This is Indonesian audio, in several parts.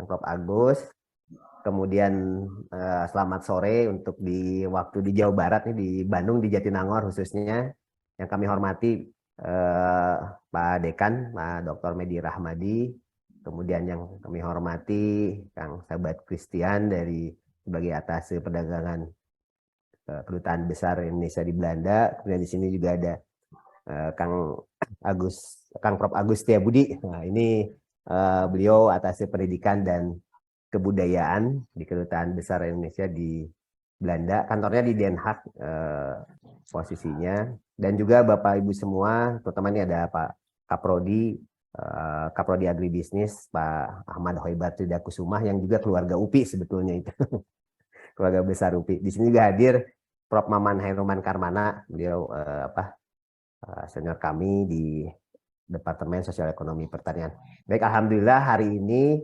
Kang Prof Agus. Kemudian selamat sore untuk di waktu di Jawa Barat nih, di Bandung, di Jatinangor khususnya. Yang kami hormati Pak Dekan, Pak Dr. Medi Rahmadi. Kemudian yang kami hormati Kang Sahabat Christian dari sebagai atas perdagangan Kedutaan Besar Indonesia di Belanda. Kemudian di sini juga ada Kang Prof Agus Setiabudi. Nah, ini beliau atas pendidikan dan kebudayaan di Kedutaan Besar Indonesia di Belanda. Kantornya di Den Haag posisinya. Dan juga Bapak Ibu semua, terutama ini ada Pak Kaprodi, Kaprodi Agribisnis, Pak Ahmad Hoibat Tridakusumah yang juga keluarga UPI sebetulnya itu. Keluarga besar UPI. Di sini juga hadir Prof Maman Hairuman Karmana, beliau senior kami di Departemen Sosial Ekonomi Pertanian. Baik, alhamdulillah hari ini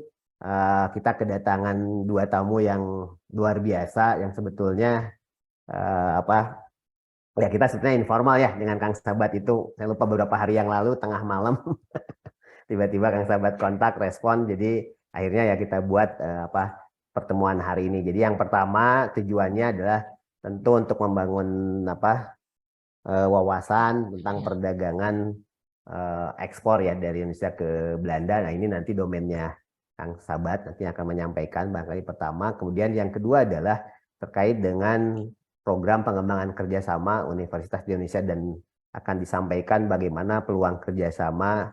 kita kedatangan dua tamu yang luar biasa yang sebetulnya ya kita sebetulnya informal ya dengan Kang Sahabat itu. Saya lupa beberapa hari yang lalu tengah malam tiba-tiba Kang Sahabat kontak respon, jadi akhirnya ya kita buat pertemuan hari ini. Jadi yang pertama tujuannya adalah tentu untuk membangun wawasan tentang perdagangan ekspor ya dari Indonesia ke Belanda. Nah ini nanti domainnya Kang Sahabat nanti akan menyampaikan barangkali pertama. Kemudian yang kedua adalah terkait dengan program pengembangan kerjasama Universitas di Indonesia dan akan disampaikan bagaimana peluang kerjasama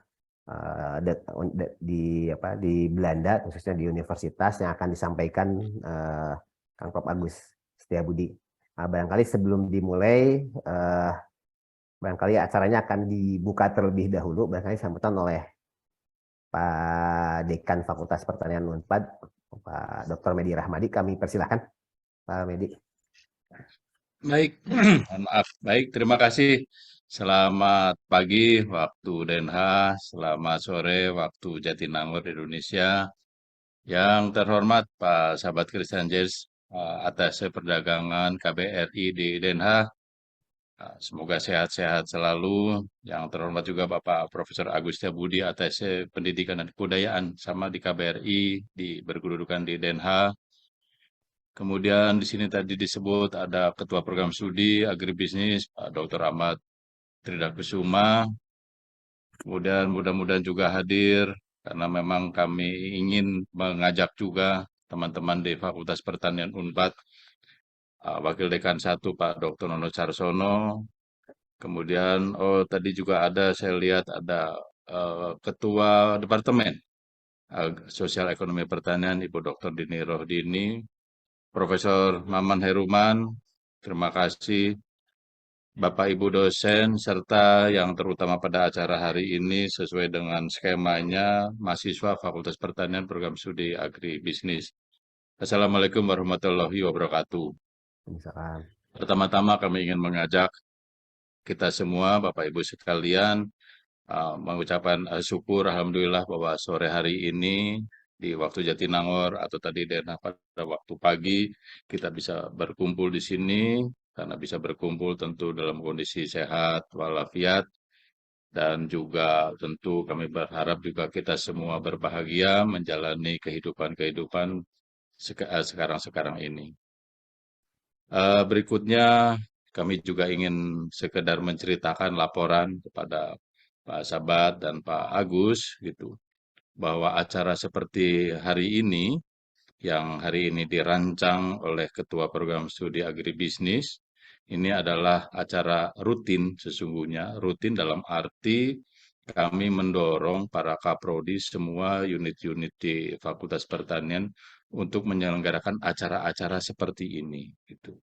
di Belanda khususnya di universitas yang akan disampaikan Kang Prof Agus Setiabudi. Barangkali sebelum dimulai barangkali acaranya akan dibuka terlebih dahulu barangkali sambutan oleh Pak Dekan Fakultas Pertanian Unpad, Pak Dr. Medi Rahmadi. Kami persilahkan Pak Medi. Baik, maaf. Baik, terima kasih. Selamat pagi waktu Den Haag, selamat sore waktu Jatinangor Indonesia. Yang terhormat Pak Sahabat Christian Jens, Atas Perdagangan KBRI di Den Haag. Semoga sehat-sehat selalu. Yang terhormat juga Bapak Profesor Agus Setiabudi, Atas Pendidikan dan Kebudayaan sama di KBRI, berkedudukan di Den Haag. Kemudian di sini tadi disebut ada Ketua Program Studi Agribisnis, Pak Dr. Ahmad Tridakusuma. Kemudian mudah-mudahan juga hadir, karena memang kami ingin mengajak juga teman-teman di Fakultas Pertanian Unpad, Wakil Dekan 1 Pak Dr. Nono Carsono. Kemudian, tadi juga ada, saya lihat ada Ketua Departemen Sosial Ekonomi Pertanian, Ibu Dr. Dini Rohdini. Profesor Maman Hairuman, terima kasih. Bapak Ibu dosen, serta yang terutama pada acara hari ini sesuai dengan skemanya, mahasiswa Fakultas Pertanian Program Studi Agribisnis. Assalamualaikum warahmatullahi wabarakatuh. Pertama-tama kami ingin mengajak kita semua, Bapak Ibu sekalian, mengucapkan syukur, Alhamdulillah bahwa sore hari ini di waktu Jatinangor atau tadi pada waktu pagi kita bisa berkumpul di sini, karena bisa berkumpul tentu dalam kondisi sehat walafiat, dan juga tentu kami berharap juga kita semua berbahagia menjalani kehidupan sekarang ini. Berikutnya kami juga ingin sekedar menceritakan laporan kepada Pak Sahabat dan Pak Agus gitu, bahwa acara seperti hari ini, yang hari ini dirancang oleh Ketua Program Studi Agribisnis, ini adalah acara rutin sesungguhnya, rutin dalam arti kami mendorong para kaprodi semua unit-unit di Fakultas Pertanian untuk menyelenggarakan acara-acara seperti ini. Gitu.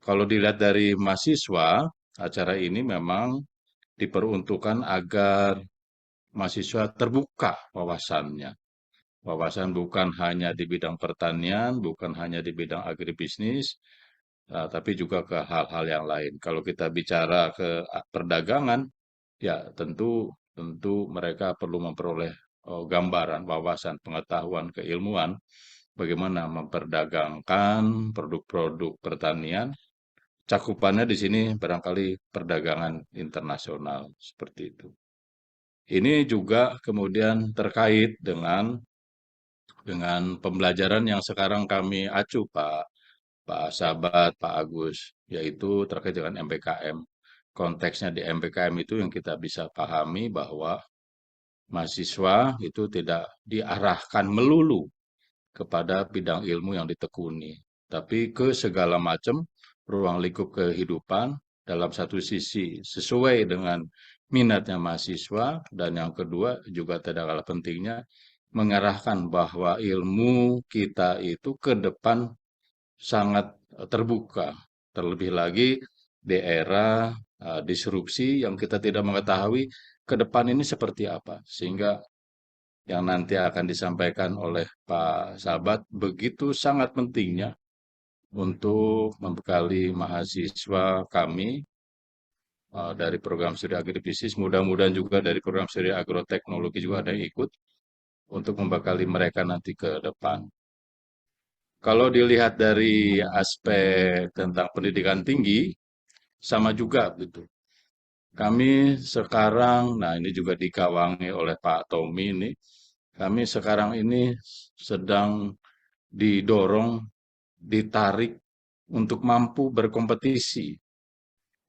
Kalau dilihat dari mahasiswa, acara ini memang diperuntukkan agar mahasiswa terbuka wawasannya. Wawasan bukan hanya di bidang pertanian, bukan hanya di bidang agribisnis, tapi juga ke hal-hal yang lain. Kalau kita bicara ke perdagangan, ya tentu mereka perlu memperoleh gambaran, wawasan, pengetahuan, keilmuan, bagaimana memperdagangkan produk-produk pertanian. Cakupannya di sini barangkali perdagangan internasional, seperti itu. Ini juga kemudian terkait dengan dengan pembelajaran yang sekarang kami acu, Pak Sahabat, Pak Agus, yaitu terkait dengan MPKM. Konteksnya di MPKM itu yang kita bisa pahami bahwa mahasiswa itu tidak diarahkan melulu kepada bidang ilmu yang ditekuni, tapi ke segala macam ruang lingkup kehidupan dalam satu sisi sesuai dengan minatnya mahasiswa, dan yang kedua juga tidak kalah pentingnya mengarahkan bahwa ilmu kita itu ke depan sangat terbuka, terlebih lagi di era disrupsi yang kita tidak mengetahui ke depan ini seperti apa, sehingga yang nanti akan disampaikan oleh Pak Sahabat begitu sangat pentingnya untuk membekali mahasiswa kami dari program studi agribisnis, mudah-mudahan juga dari program studi agroteknologi juga ada yang ikut untuk membekali mereka nanti ke depan. Kalau dilihat dari aspek tentang pendidikan tinggi, sama juga gitu. Kami sekarang, nah ini juga dikawangi oleh Pak Tommy ini, kami sekarang ini sedang didorong, ditarik untuk mampu berkompetisi.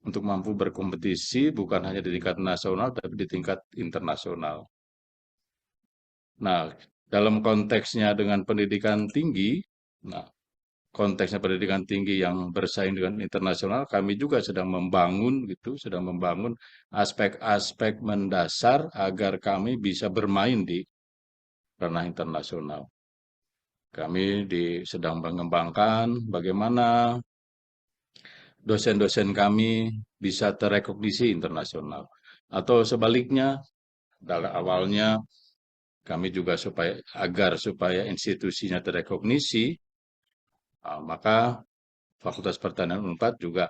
Untuk mampu berkompetisi bukan hanya di tingkat nasional, tapi di tingkat internasional. Nah, dalam konteksnya dengan pendidikan tinggi, nah, konteksnya pendidikan tinggi yang bersaing dengan internasional, kami juga sedang membangun gitu, sedang membangun aspek-aspek mendasar agar kami bisa bermain di ranah internasional. Kami sedang mengembangkan bagaimana dosen-dosen kami bisa terekognisi internasional. Atau sebaliknya, dari awalnya kami juga supaya institusinya terekognisi, maka Fakultas Pertanian Unpad juga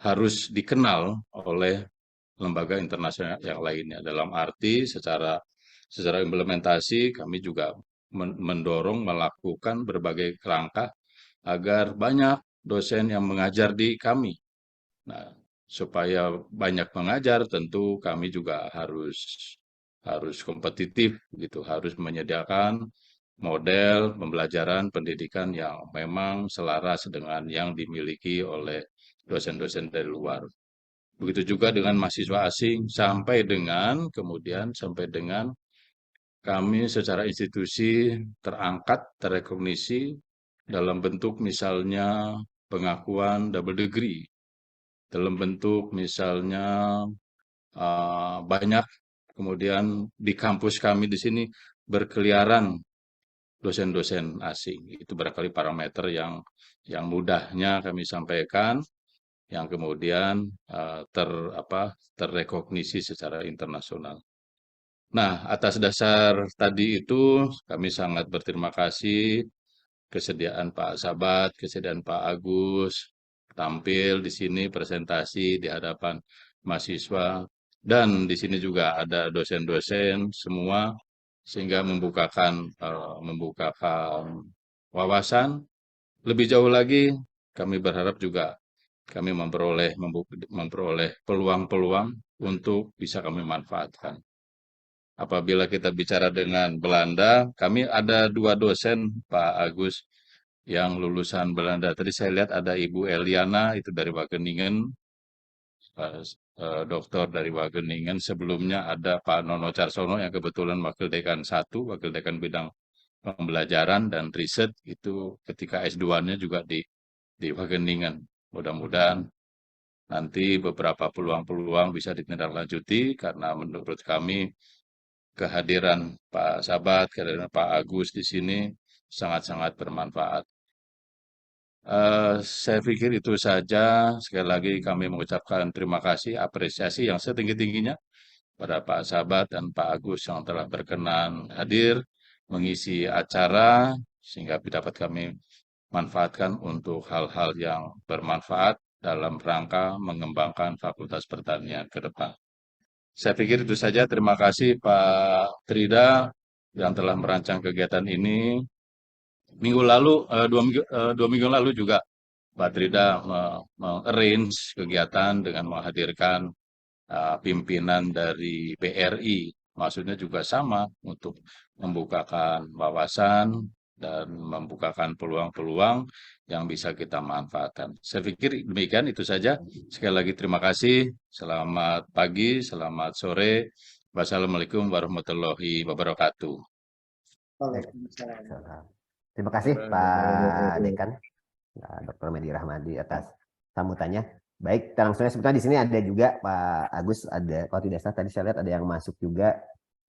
harus dikenal oleh lembaga internasional yang lainnya. Dalam arti secara implementasi kami juga mendorong melakukan berbagai langkah agar banyak dosen yang mengajar di kami. Nah, supaya banyak mengajar, tentu kami juga harus kompetitif gitu, harus menyediakan model pembelajaran pendidikan yang memang selaras dengan yang dimiliki oleh dosen-dosen dari luar. Begitu juga dengan mahasiswa asing, sampai dengan kami secara institusi terangkat, terekognisi dalam bentuk misalnya pengakuan double degree, dalam bentuk misalnya banyak kemudian di kampus kami di sini berkeliaran dosen-dosen asing. Itu barangkali parameter yang mudahnya kami sampaikan, yang kemudian terrekognisi secara internasional. Nah, atas dasar tadi itu kami sangat berterima kasih kesediaan Pak Sabat, kesediaan Pak Agus tampil di sini presentasi di hadapan mahasiswa, dan di sini juga ada dosen-dosen semua, sehingga membukakan wawasan. Lebih jauh lagi kami berharap juga kami memperoleh peluang-peluang untuk bisa kami manfaatkan. Apabila kita bicara dengan Belanda, kami ada 2 dosen, Pak Agus, yang lulusan Belanda. Tadi saya lihat ada Ibu Eliana, itu dari Wageningen, dokter dari Wageningen. Sebelumnya ada Pak Nono Carsono, yang kebetulan Wakil Dekan 1, Wakil Dekan Bidang Pembelajaran dan Riset, itu ketika S2-nya juga di Wageningen. Mudah-mudahan nanti beberapa peluang-peluang bisa ditindaklanjuti, karena menurut kami kehadiran Pak Sabat, kehadiran Pak Agus di sini sangat-sangat bermanfaat. Saya pikir itu saja. Sekali lagi kami mengucapkan terima kasih, apresiasi yang setinggi-tingginya pada Pak Sabat dan Pak Agus yang telah berkenan hadir mengisi acara, sehingga dapat kami manfaatkan untuk hal-hal yang bermanfaat dalam rangka mengembangkan Fakultas Pertanian ke depan. Saya pikir itu saja. Terima kasih Pak Trida yang telah merancang kegiatan ini. Minggu lalu, 2 minggu lalu juga Pak Trida arrange kegiatan dengan menghadirkan pimpinan dari BRI. Maksudnya juga sama, untuk membukakan wawasan dan membukakan peluang-peluang yang bisa kita manfaatkan. Saya pikir demikian, itu saja. Sekali lagi terima kasih. Selamat pagi, selamat sore. Wassalamualaikum warahmatullahi wabarakatuh. Waalaikumsalam. Terima kasih Pak Dekan, Dr. Medi Rahmadi atas sambutannya. Baik, kita langsung sebetulnya di sini ada juga Pak Agus, ada kalau tidak salah tadi saya lihat ada yang masuk juga.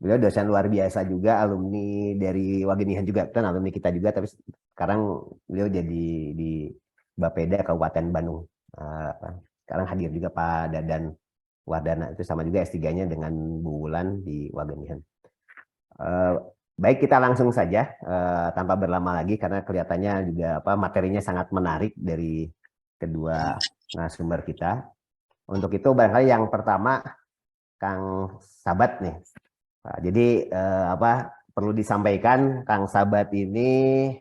Beliau dosen luar biasa juga, alumni dari Wageningen juga, kan alumni kita juga, tapi sekarang beliau jadi di Bapeda Kabupaten Bandung. Sekarang hadir juga Pak Dadan Wardana, itu sama juga S3-nya dengan Bu Wulan di Wageningen. Baik, kita langsung saja tanpa berlama lagi karena kelihatannya juga materinya sangat menarik dari kedua narasumber kita. Untuk itu barangkali yang pertama Kang Sabat nih. Jadi perlu disampaikan Kang Sabat ini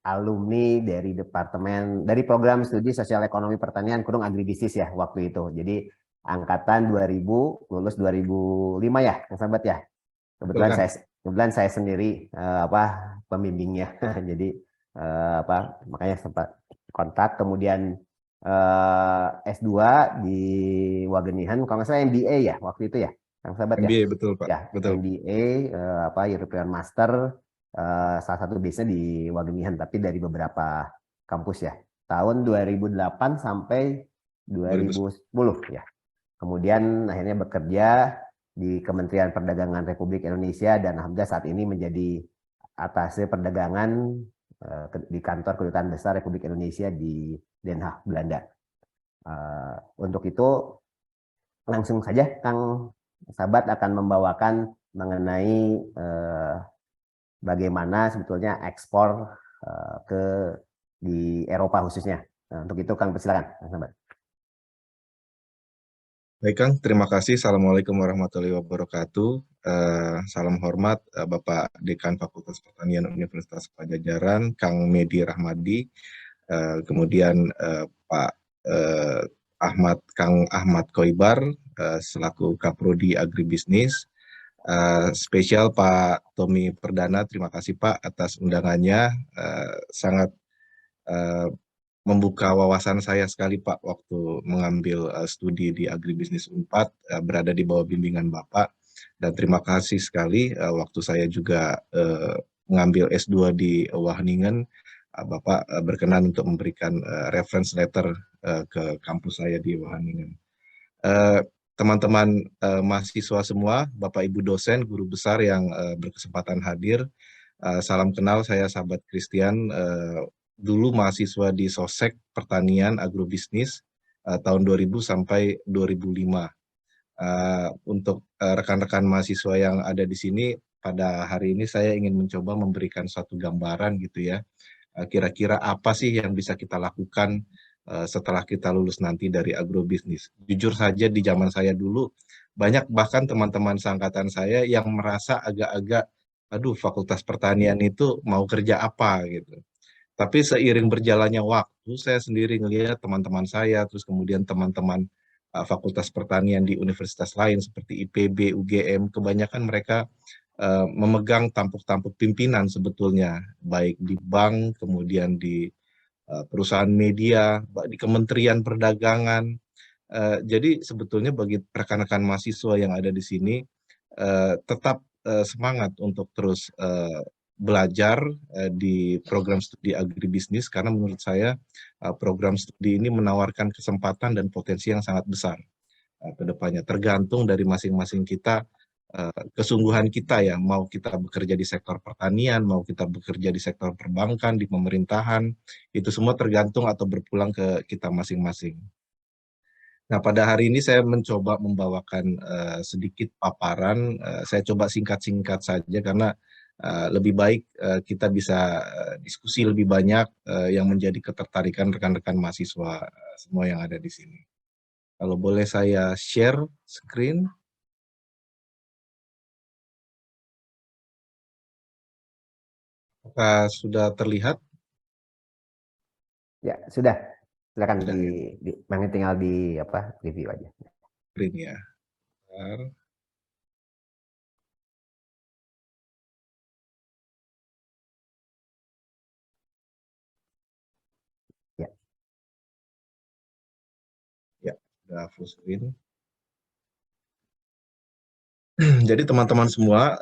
alumni dari program studi sosial ekonomi pertanian kurung agribisnis ya waktu itu. Jadi angkatan 2000 lulus 2005 ya Kang Sabat ya. Kebetulan saya sendiri pembimbingnya. Jadi makanya sempat kontak, kemudian S2 di Wageningen, kalau nggak salah MBA ya waktu itu ya, Kang Sabat ya. MBA betul Pak. Ya, betul. MBA European Master, salah satu base-nya di Wageningen, tapi dari beberapa kampus ya. Tahun 2008 sampai 2010 ya. Kemudian akhirnya bekerja di Kementerian Perdagangan Republik Indonesia dan alhamdulillah saat ini menjadi atasé perdagangan di kantor Kedutaan Besar Republik Indonesia di Den Haag, Belanda. Untuk itu langsung saja Kang Sabat akan membawakan mengenai bagaimana sebetulnya ekspor di Eropa khususnya. Untuk itu Kang persilakan Kang Sabat. Baik Kang, terima kasih. Assalamualaikum warahmatullahi wabarakatuh. Salam hormat Bapak Dekan Fakultas Pertanian Universitas Pajajaran, Kang Medi Rahmadi, kemudian Pak Kang Ahmad Khoibar selaku Kaprodi Agribisnis, spesial Pak Tommy Perdana, terima kasih Pak atas undangannya, sangat membuka wawasan saya sekali Pak waktu mengambil studi di Agribisnis Unpad, berada di bawah bimbingan Bapak, dan terima kasih sekali waktu saya juga mengambil S2 di Wageningen, Bapak berkenan untuk memberikan reference letter ke kampus saya di Wageningen. Teman-teman mahasiswa semua, Bapak Ibu dosen, guru besar yang berkesempatan hadir, salam kenal, saya Sabat Christian, dulu mahasiswa di Sosek Pertanian Agrobisnis tahun 2000 sampai 2005. Untuk rekan-rekan mahasiswa yang ada di sini, pada hari ini saya ingin mencoba memberikan suatu gambaran gitu ya, kira-kira apa sih yang bisa kita lakukan setelah kita lulus nanti dari agrobisnis. Jujur saja di zaman saya dulu, banyak bahkan teman-teman seangkatan saya yang merasa agak-agak, aduh fakultas pertanian itu mau kerja apa gitu. Tapi seiring berjalannya waktu, saya sendiri ngelihat teman-teman saya, terus kemudian teman-teman fakultas pertanian di universitas lain seperti IPB, UGM, kebanyakan mereka memegang tampuk-tampuk pimpinan sebetulnya, baik di bank, kemudian di perusahaan media, di Kementerian Perdagangan. Jadi sebetulnya bagi rekan-rekan mahasiswa yang ada di sini, tetap semangat untuk terus belajar di program studi agribisnis, karena menurut saya program studi ini menawarkan kesempatan dan potensi yang sangat besar ke depannya. Tergantung dari masing-masing kita, kesungguhan kita ya, mau kita bekerja di sektor pertanian, mau kita bekerja di sektor perbankan, di pemerintahan, itu semua tergantung atau berpulang ke kita masing-masing. Nah, pada hari ini saya mencoba membawakan sedikit paparan, saya coba singkat-singkat saja karena lebih baik kita bisa diskusi lebih banyak yang menjadi ketertarikan rekan-rekan mahasiswa semua yang ada di sini. Kalau boleh saya share screen. Apakah sudah terlihat? Ya, sudah. Silakan Sudah, ya. tinggal di review aja. Screen ya. Bentar. Sudah full screen. Jadi teman-teman semua,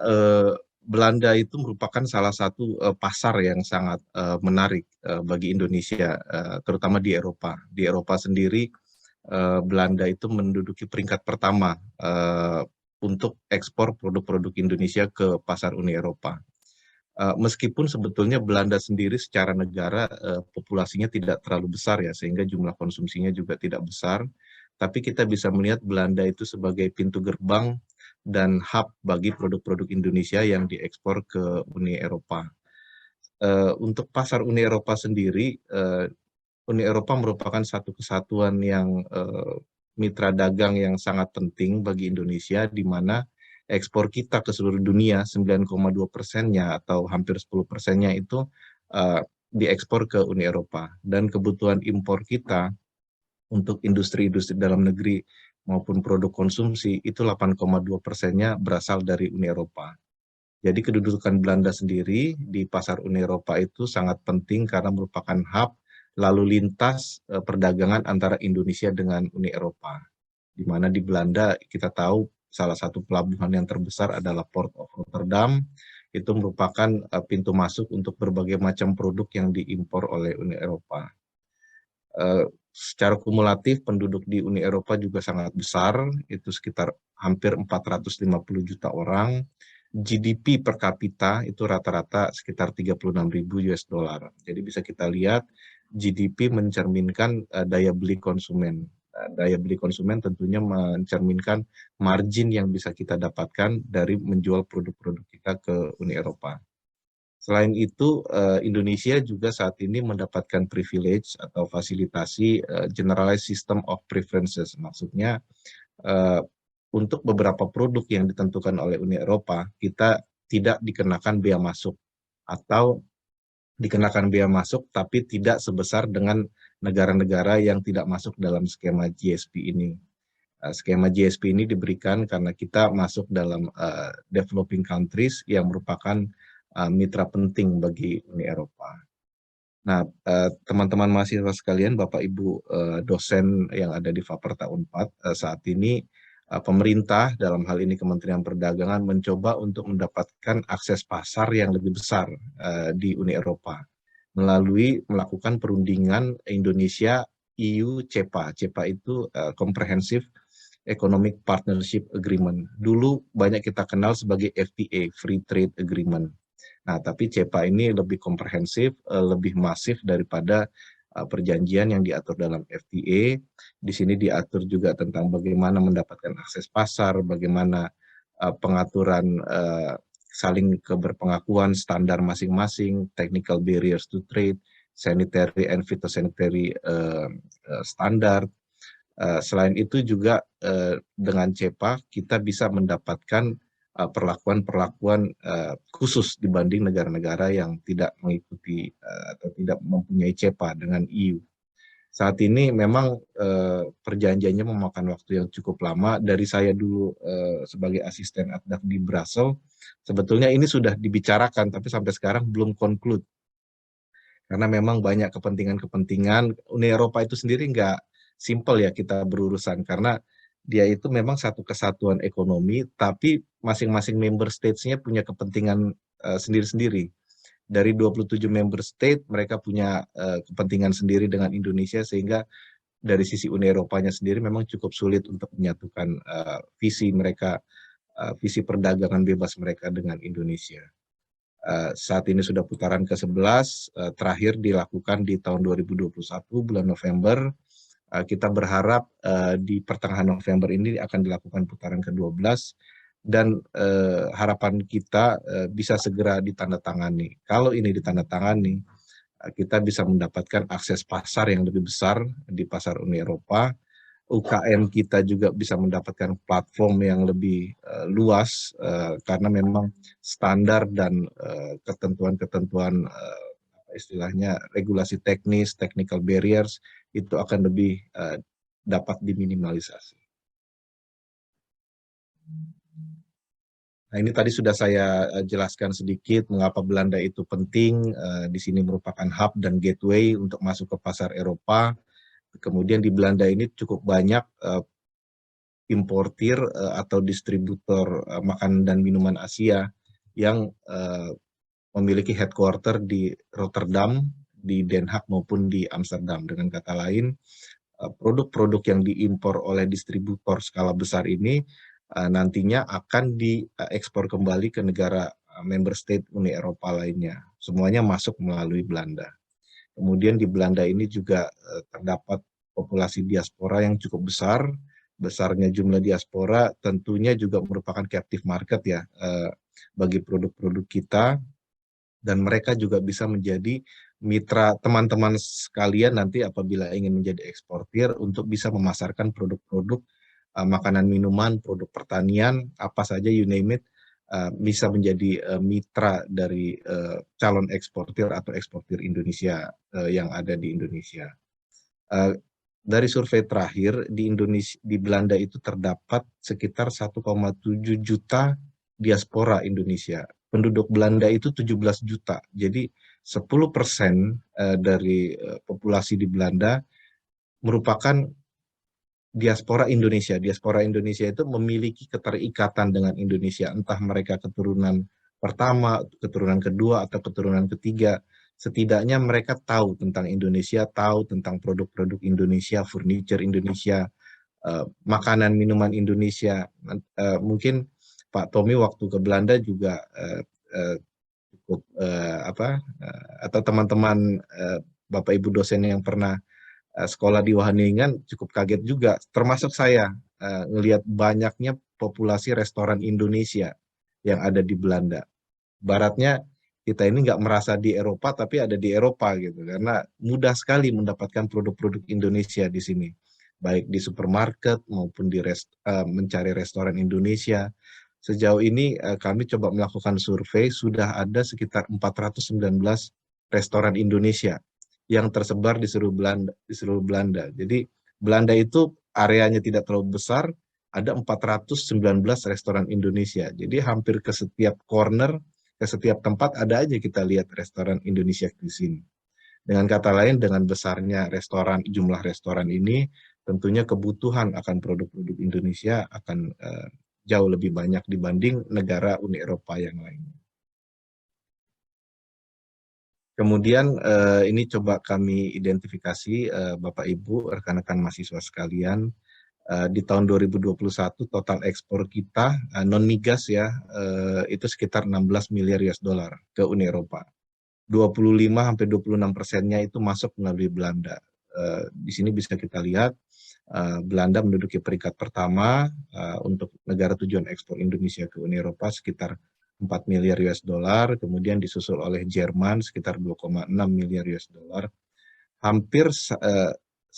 Belanda itu merupakan salah satu pasar yang sangat menarik bagi Indonesia, terutama di Eropa. Di Eropa sendiri, Belanda itu menduduki peringkat pertama untuk ekspor produk-produk Indonesia ke pasar Uni Eropa. Meskipun sebetulnya Belanda sendiri secara negara populasinya tidak terlalu besar ya, sehingga jumlah konsumsinya juga tidak besar. Tapi kita bisa melihat Belanda itu sebagai pintu gerbang dan hub bagi produk-produk Indonesia yang diekspor ke Uni Eropa. Untuk pasar Uni Eropa sendiri, Uni Eropa merupakan satu kesatuan yang mitra dagang yang sangat penting bagi Indonesia, di mana ekspor kita ke seluruh dunia 9,2%-nya atau hampir 10%-nya itu diekspor ke Uni Eropa. Dan kebutuhan impor kita untuk industri-industri dalam negeri maupun produk konsumsi itu 8,2%-nya berasal dari Uni Eropa. Jadi kedudukan Belanda sendiri di pasar Uni Eropa itu sangat penting karena merupakan hub lalu lintas perdagangan antara Indonesia dengan Uni Eropa. Di mana di Belanda kita tahu salah satu pelabuhan yang terbesar adalah Port of Rotterdam, itu merupakan pintu masuk untuk berbagai macam produk yang diimpor oleh Uni Eropa. Secara kumulatif penduduk di Uni Eropa juga sangat besar, itu sekitar hampir 450 juta orang. GDP per kapita itu rata-rata sekitar 36.000 US dollar. Jadi bisa kita lihat GDP mencerminkan daya beli konsumen. Daya beli konsumen tentunya mencerminkan margin yang bisa kita dapatkan dari menjual produk-produk kita ke Uni Eropa. Selain itu, Indonesia juga saat ini mendapatkan privilege atau fasilitasi generalized system of preferences. Maksudnya, untuk beberapa produk yang ditentukan oleh Uni Eropa, kita tidak dikenakan bea masuk atau dikenakan bea masuk tapi tidak sebesar dengan negara-negara yang tidak masuk dalam skema GSP ini. Skema GSP ini diberikan karena kita masuk dalam developing countries yang merupakan mitra penting bagi Uni Eropa. Nah, teman-teman mahasiswa sekalian, Bapak Ibu dosen yang ada di Faperta Unpad, saat ini pemerintah, dalam hal ini Kementerian Perdagangan, mencoba untuk mendapatkan akses pasar yang lebih besar di Uni Eropa melalui melakukan perundingan Indonesia EU CEPA. CEPA itu Comprehensive Economic Partnership Agreement. Dulu banyak kita kenal sebagai FTA, Free Trade Agreement. Nah, tapi CEPA ini lebih komprehensif, lebih masif daripada perjanjian yang diatur dalam FTA. Di sini diatur juga tentang bagaimana mendapatkan akses pasar, bagaimana pengaturan saling keberpengakuan standar masing-masing, technical barriers to trade, sanitary and phytosanitary standard. Selain itu juga dengan CEPA kita bisa mendapatkan perlakuan-perlakuan khusus dibanding negara-negara yang tidak mengikuti atau tidak mempunyai CEPA dengan EU. Saat ini memang perjanjiannya memakan waktu yang cukup lama. Dari saya dulu sebagai asisten Addak di Brussels, sebetulnya ini sudah dibicarakan, tapi sampai sekarang belum conclude. Karena memang banyak kepentingan-kepentingan. Uni Eropa itu sendiri nggak simple ya kita berurusan, karena dia itu memang satu kesatuan ekonomi, tapi masing-masing member states-nya punya kepentingan sendiri-sendiri. Dari 27 member state, mereka punya kepentingan sendiri dengan Indonesia, sehingga dari sisi Uni Eropanya sendiri memang cukup sulit untuk menyatukan visi mereka, visi perdagangan bebas mereka dengan Indonesia. Saat ini sudah putaran ke-11, terakhir dilakukan di tahun 2021, bulan November. Kita berharap di pertengahan November ini akan dilakukan putaran ke-12 dan harapan kita bisa segera ditandatangani. Kalau ini ditandatangani, kita bisa mendapatkan akses pasar yang lebih besar di pasar Uni Eropa. UKM kita juga bisa mendapatkan platform yang lebih luas karena memang standar dan ketentuan-ketentuan istilahnya regulasi teknis, technical barriers, itu akan lebih dapat diminimalisasi. Nah, ini tadi sudah saya jelaskan sedikit mengapa Belanda itu penting, di sini merupakan hub dan gateway untuk masuk ke pasar Eropa. Kemudian di Belanda ini cukup banyak importir atau distributor makanan dan minuman Asia yang memiliki headquarter di Rotterdam, di Den Haag maupun di Amsterdam. Dengan kata lain, produk-produk yang diimpor oleh distributor skala besar ini nantinya akan diekspor kembali ke negara member state Uni Eropa lainnya. Semuanya masuk melalui Belanda. Kemudian di Belanda ini juga terdapat populasi diaspora yang cukup besar. Besarnya jumlah diaspora tentunya juga merupakan captive market ya bagi produk-produk kita, dan mereka juga bisa menjadi mitra teman-teman sekalian nanti apabila ingin menjadi eksportir untuk bisa memasarkan produk-produk makanan minuman, produk pertanian, apa saja you name it, bisa menjadi mitra dari calon eksportir atau eksportir Indonesia yang ada di Indonesia. Dari survei terakhir di Indonesia, di Belanda itu terdapat sekitar 1,7 juta diaspora Indonesia. Penduduk Belanda itu 17 juta. Jadi 10% dari populasi di Belanda merupakan diaspora Indonesia. Diaspora Indonesia itu memiliki keterikatan dengan Indonesia, entah mereka keturunan pertama, keturunan kedua, atau keturunan ketiga. Setidaknya mereka tahu tentang Indonesia, tahu tentang produk-produk Indonesia, furniture Indonesia, makanan minuman Indonesia. Mungkin Pak Tommy waktu ke Belanda juga cukup atau teman-teman Bapak Ibu dosen yang pernah sekolah di Wageningen cukup kaget juga, termasuk saya, ngelihat banyaknya populasi restoran Indonesia yang ada di Belanda. Baratnya kita ini nggak merasa di Eropa, tapi ada di Eropa gitu, karena mudah sekali mendapatkan produk-produk Indonesia di sini, baik di supermarket maupun di mencari restoran Indonesia. Sejauh ini kami coba melakukan survei, sudah ada sekitar 419 restoran Indonesia yang tersebar di seluruh Belanda. Jadi Belanda itu areanya tidak terlalu besar, ada 419 restoran Indonesia. Jadi hampir ke setiap corner, ke setiap tempat ada aja kita lihat restoran Indonesia di sini. Dengan kata lain, dengan besarnya jumlah restoran ini, tentunya kebutuhan akan produk-produk Indonesia akan jauh lebih banyak dibanding negara Uni Eropa yang lainnya. Kemudian ini coba kami identifikasi Bapak Ibu, rekan-rekan mahasiswa sekalian, di tahun 2021 total ekspor kita non-migas ya itu sekitar 16 miliar US dollar ke Uni Eropa. 25-26%-nya itu masuk melalui Belanda. Di sini bisa kita lihat Belanda menduduki peringkat pertama untuk negara tujuan ekspor Indonesia ke Uni Eropa sekitar 4 miliar US dollar, kemudian disusul oleh Jerman sekitar 2,6 miliar US dollar. Hampir 100%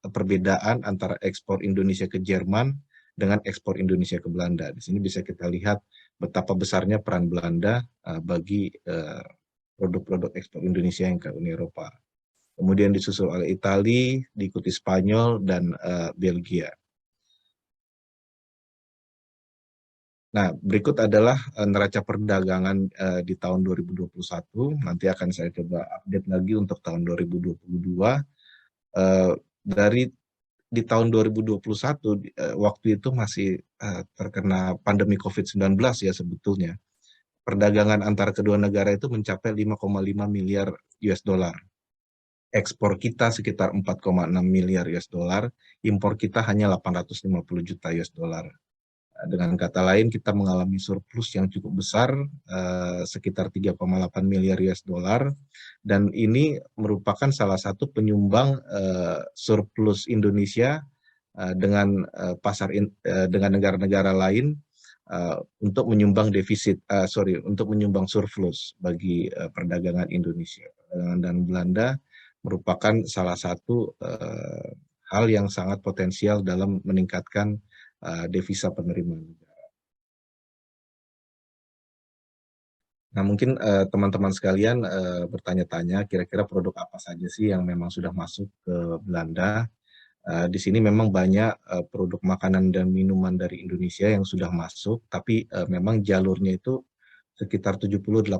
perbedaan antara ekspor Indonesia ke Jerman dengan ekspor Indonesia ke Belanda. Di sini bisa kita lihat betapa besarnya peran Belanda bagi produk-produk ekspor Indonesia yang ke Uni Eropa. Kemudian disusul oleh Italia, diikuti Spanyol dan Belgia. Nah, berikut adalah neraca perdagangan di tahun 2021. Nanti akan saya coba update lagi untuk tahun 2022. Di tahun 2021, waktu itu masih terkena pandemi COVID-19 ya sebetulnya. Perdagangan antara kedua negara itu mencapai 5,5 miliar US dollar. Ekspor kita sekitar 4,6 miliar US dollar, impor kita hanya 850 juta US dollar. Dengan kata lain, kita mengalami surplus yang cukup besar, sekitar 3,8 miliar US dollar, dan ini merupakan salah satu penyumbang surplus Indonesia dengan dengan negara-negara lain untuk menyumbang untuk menyumbang surplus bagi perdagangan Indonesia. Dan Belanda merupakan salah satu hal yang sangat potensial dalam meningkatkan devisa penerimaan negara. Nah, mungkin teman-teman sekalian bertanya-tanya kira-kira produk apa saja sih yang memang sudah masuk ke Belanda. Di sini memang banyak produk makanan dan minuman dari Indonesia yang sudah masuk, tapi memang jalurnya itu sekitar 70-80%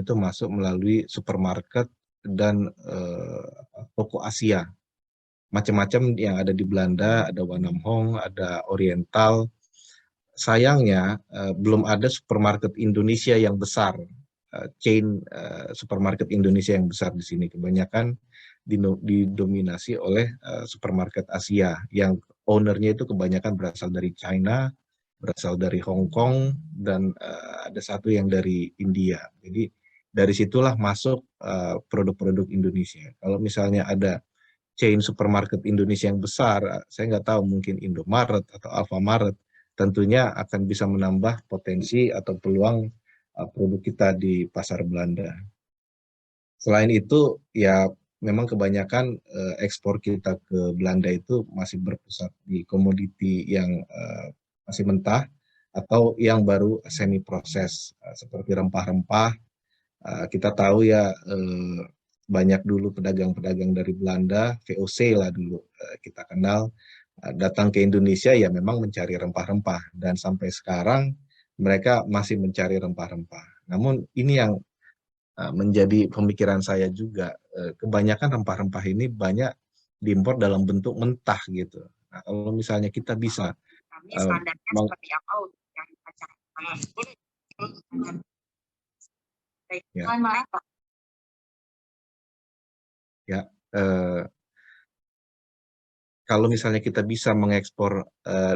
itu masuk melalui supermarket dan toko Asia. macam-macam yang ada di Belanda, ada Wanam Hong, ada Oriental. Sayangnya belum ada supermarket Indonesia yang besar, chain supermarket Indonesia yang besar di sini. Kebanyakan didominasi oleh supermarket Asia yang ownernya itu kebanyakan berasal dari China, berasal dari Hong Kong, dan ada satu yang dari India. Jadi dari situlah masuk produk-produk Indonesia. Kalau misalnya ada chain supermarket Indonesia yang besar, saya nggak tahu, mungkin Indomaret atau Alfamaret, tentunya akan bisa menambah potensi atau peluang produk kita di pasar Belanda. Selain itu, ya memang kebanyakan ekspor kita ke Belanda itu masih berpusat di komoditi yang masih mentah atau yang baru semi proses, seperti rempah-rempah. Kita tahu ya, banyak dulu pedagang-pedagang dari Belanda, VOC lah dulu kita kenal, datang ke Indonesia ya memang mencari rempah-rempah, dan sampai sekarang mereka masih mencari rempah-rempah. Namun ini yang menjadi pemikiran saya juga, kebanyakan rempah-rempah ini banyak diimpor dalam bentuk mentah gitu. Nah, kalau misalnya kita bisa standarnya seperti apa untuk yang pacar? Ya. Ya, kalau misalnya kita bisa mengekspor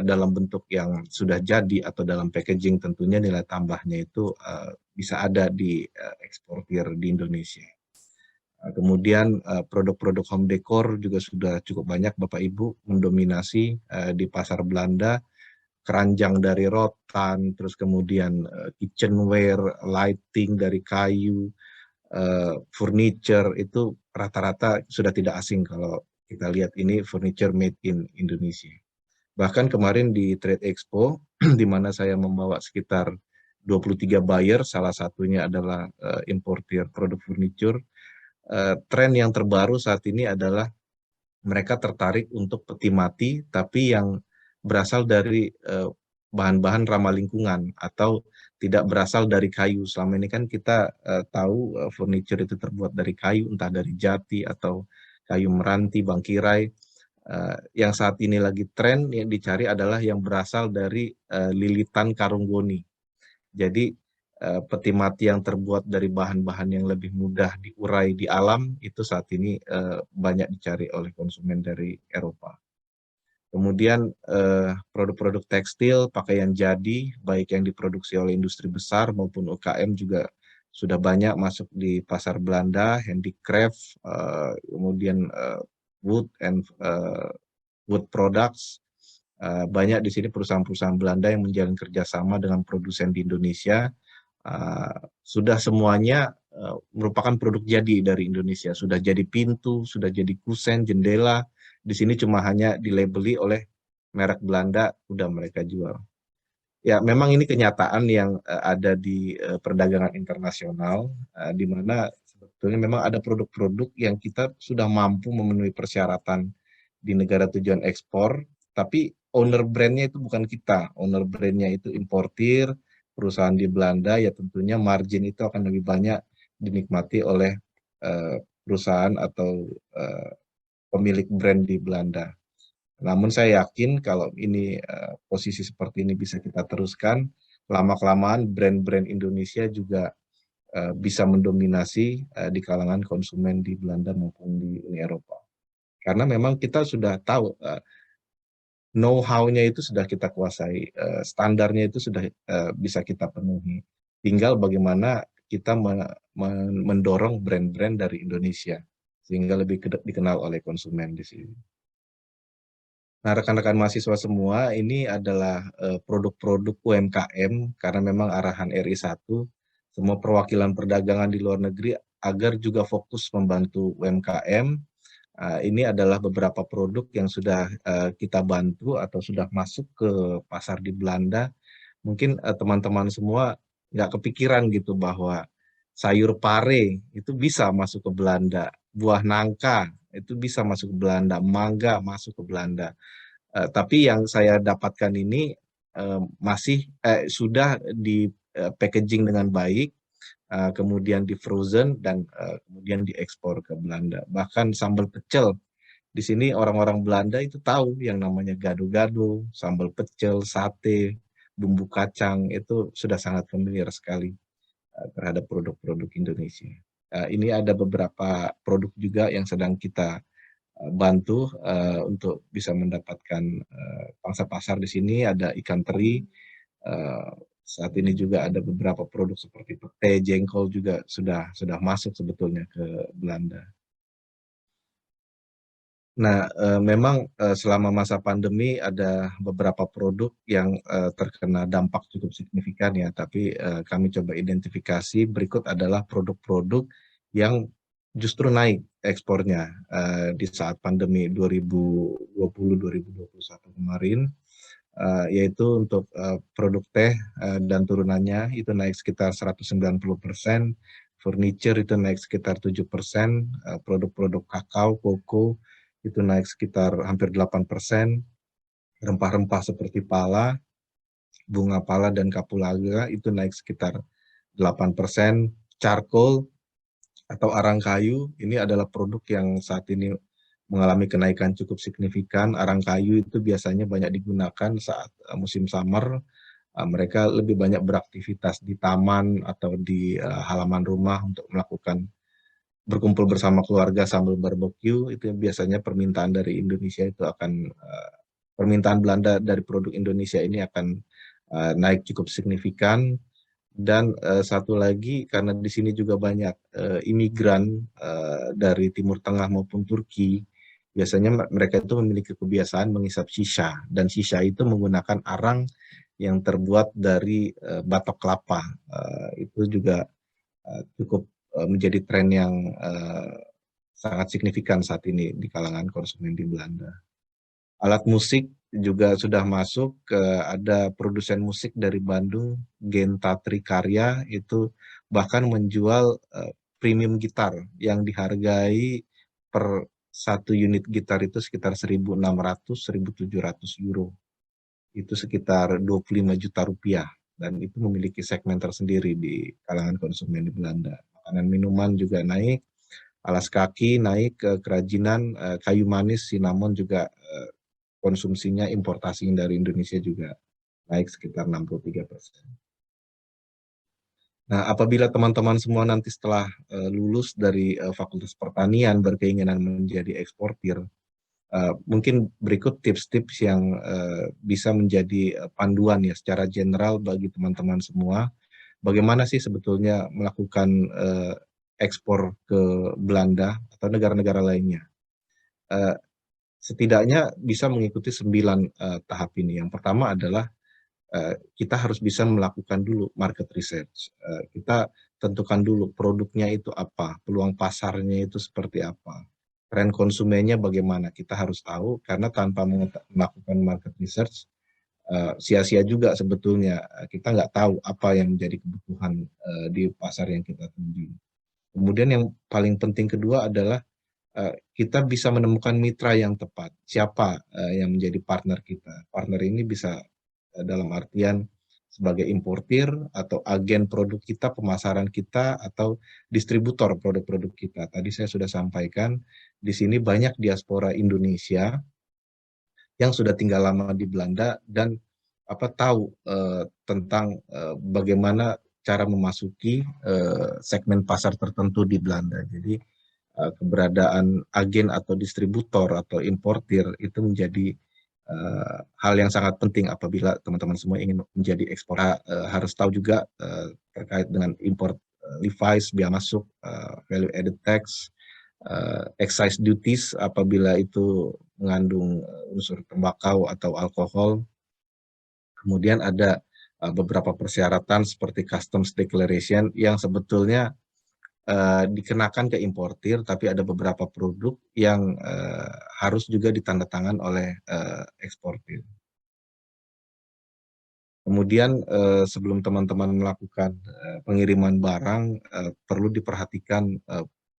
dalam bentuk yang sudah jadi atau dalam packaging, tentunya nilai tambahnya itu bisa ada di eksportir di Indonesia. Kemudian produk-produk home decor juga sudah cukup banyak Bapak Ibu mendominasi di pasar Belanda. Keranjang dari rotan, terus kemudian kitchenware, lighting dari kayu, furniture itu rata-rata sudah tidak asing kalau kita lihat ini furniture made in Indonesia. Bahkan kemarin di Trade Expo, di mana saya membawa sekitar 23 buyer, salah satunya adalah importir produk furniture. Tren yang terbaru saat ini adalah mereka tertarik untuk peti mati, tapi yang berasal dari bahan-bahan ramah lingkungan atau tidak berasal dari kayu. Selama ini kan kita tahu furniture itu terbuat dari kayu, entah dari jati atau kayu meranti, bangkirai. Yang saat ini lagi tren yang dicari adalah yang berasal dari lilitan karung goni. Jadi peti mati yang terbuat dari bahan-bahan yang lebih mudah diurai di alam itu saat ini banyak dicari oleh konsumen dari Eropa. Kemudian produk-produk tekstil, pakaian jadi, baik yang diproduksi oleh industri besar maupun UKM juga sudah banyak masuk di pasar Belanda, handicraft, kemudian wood and wood products. Banyak di sini perusahaan-perusahaan Belanda yang menjalin kerjasama dengan produsen di Indonesia. Sudah semuanya merupakan produk jadi dari Indonesia. Sudah jadi pintu, sudah jadi kusen, jendela. Di sini cuma hanya dilabeli oleh merek Belanda, udah mereka jual. Ya, memang ini kenyataan yang ada di perdagangan internasional, di mana sebetulnya memang ada produk-produk yang kita sudah mampu memenuhi persyaratan di negara tujuan ekspor, tapi owner brandnya itu bukan kita, owner brandnya itu importir, perusahaan di Belanda, ya tentunya margin itu akan lebih banyak dinikmati oleh perusahaan atau pemilik brand di Belanda. Namun saya yakin kalau ini posisi seperti ini bisa kita teruskan, lama-kelamaan brand-brand Indonesia juga bisa mendominasi di kalangan konsumen di Belanda maupun di Uni Eropa. Karena memang kita sudah tahu know-how-nya itu sudah kita kuasai, standarnya itu sudah bisa kita penuhi. Tinggal bagaimana kita mendorong brand-brand dari Indonesia sehingga lebih dikenal oleh konsumen di sini. Nah, rekan-rekan mahasiswa semua, ini adalah produk-produk UMKM karena memang arahan RI 1, semua perwakilan perdagangan di luar negeri agar juga fokus membantu UMKM. Ini adalah beberapa produk yang sudah kita bantu atau sudah masuk ke pasar di Belanda. Mungkin teman-teman semua nggak kepikiran gitu bahwa sayur pare itu bisa masuk ke Belanda, buah nangka itu bisa masuk ke Belanda, mangga masuk ke Belanda. Tapi yang saya dapatkan ini masih sudah di packaging dengan baik, kemudian di frozen dan kemudian diekspor ke Belanda. Bahkan sambal pecel Di sini orang-orang Belanda itu tahu yang namanya gado-gado, sambal pecel, sate, bumbu kacang, itu sudah sangat familiar sekali terhadap produk-produk Indonesia. Ini ada beberapa produk juga yang sedang kita bantu untuk bisa mendapatkan pangsa pasar di sini. Ada ikan teri, saat ini juga ada beberapa produk seperti pete, jengkol juga sudah masuk sebetulnya ke Belanda. Nah, memang selama masa pandemi ada beberapa produk yang terkena dampak cukup signifikan ya, tapi kami coba identifikasi berikut adalah produk-produk yang justru naik ekspornya di saat pandemi 2020-2021 kemarin, yaitu untuk produk teh dan turunannya itu naik sekitar 190%, furniture itu naik sekitar 7%, produk-produk kakao, koko itu naik sekitar hampir 8%, rempah-rempah seperti pala, bunga pala dan kapulaga itu naik sekitar 8%, charcoal atau arang kayu ini adalah produk yang saat ini mengalami kenaikan cukup signifikan. Arang kayu itu biasanya banyak digunakan saat musim summer. Mereka lebih banyak beraktivitas di taman atau di halaman rumah untuk melakukan berkumpul bersama keluarga sambil barbecue. Itu biasanya permintaan dari Indonesia itu akan permintaan Belanda dari produk Indonesia ini akan naik cukup signifikan. Dan satu lagi karena di sini juga banyak imigran dari Timur Tengah maupun Turki, biasanya mereka itu memiliki kebiasaan menghisap shisha, dan shisha itu menggunakan arang yang terbuat dari batok kelapa. Itu juga cukup menjadi tren yang sangat signifikan saat ini di kalangan konsumen di Belanda. Alat musik juga sudah masuk, ada produsen musik dari Bandung, Genta Trikarya, itu bahkan menjual premium gitar yang dihargai per satu unit gitar itu sekitar 1.600-1.700 euro. Itu sekitar 25 juta rupiah, dan itu memiliki segmen tersendiri di kalangan konsumen di Belanda. Makanan minuman juga naik, alas kaki naik, kerajinan, kayu manis, cinnamon juga konsumsinya importasinya dari Indonesia juga naik sekitar 63%. Nah, apabila teman-teman semua nanti setelah lulus dari Fakultas Pertanian berkeinginan menjadi eksportir, mungkin berikut tips-tips yang bisa menjadi panduan ya secara general bagi teman-teman semua. Bagaimana sih sebetulnya melakukan ekspor ke Belanda atau negara-negara lainnya? Setidaknya bisa mengikuti 9 tahap ini. Yang pertama adalah kita harus bisa melakukan dulu market research. Kita tentukan dulu produknya itu apa, peluang pasarnya itu seperti apa, tren konsumennya bagaimana, kita harus tahu, karena tanpa melakukan market research, sia-sia juga sebetulnya, kita nggak tahu apa yang menjadi kebutuhan di pasar yang kita tuju. Kemudian yang paling penting kedua adalah kita bisa menemukan mitra yang tepat, siapa yang menjadi partner kita. Partner ini bisa dalam artian sebagai importir atau agen produk kita, pemasaran kita, atau distributor produk-produk kita. Tadi saya sudah sampaikan, di sini banyak diaspora Indonesia yang sudah tinggal lama di Belanda dan tahu tentang bagaimana cara memasuki segmen pasar tertentu di Belanda. Jadi keberadaan agen atau distributor atau importir itu menjadi hal yang sangat penting apabila teman-teman semua ingin menjadi ekspor. Harus tahu juga terkait dengan import Levi's, biaya masuk, value added tax, excise duties apabila itu mengandung unsur tembakau atau alkohol. Kemudian ada beberapa persyaratan seperti customs declaration yang sebetulnya dikenakan ke importir, tapi ada beberapa produk yang harus juga ditandatangan oleh eksportir. Kemudian sebelum teman-teman melakukan pengiriman barang, perlu diperhatikan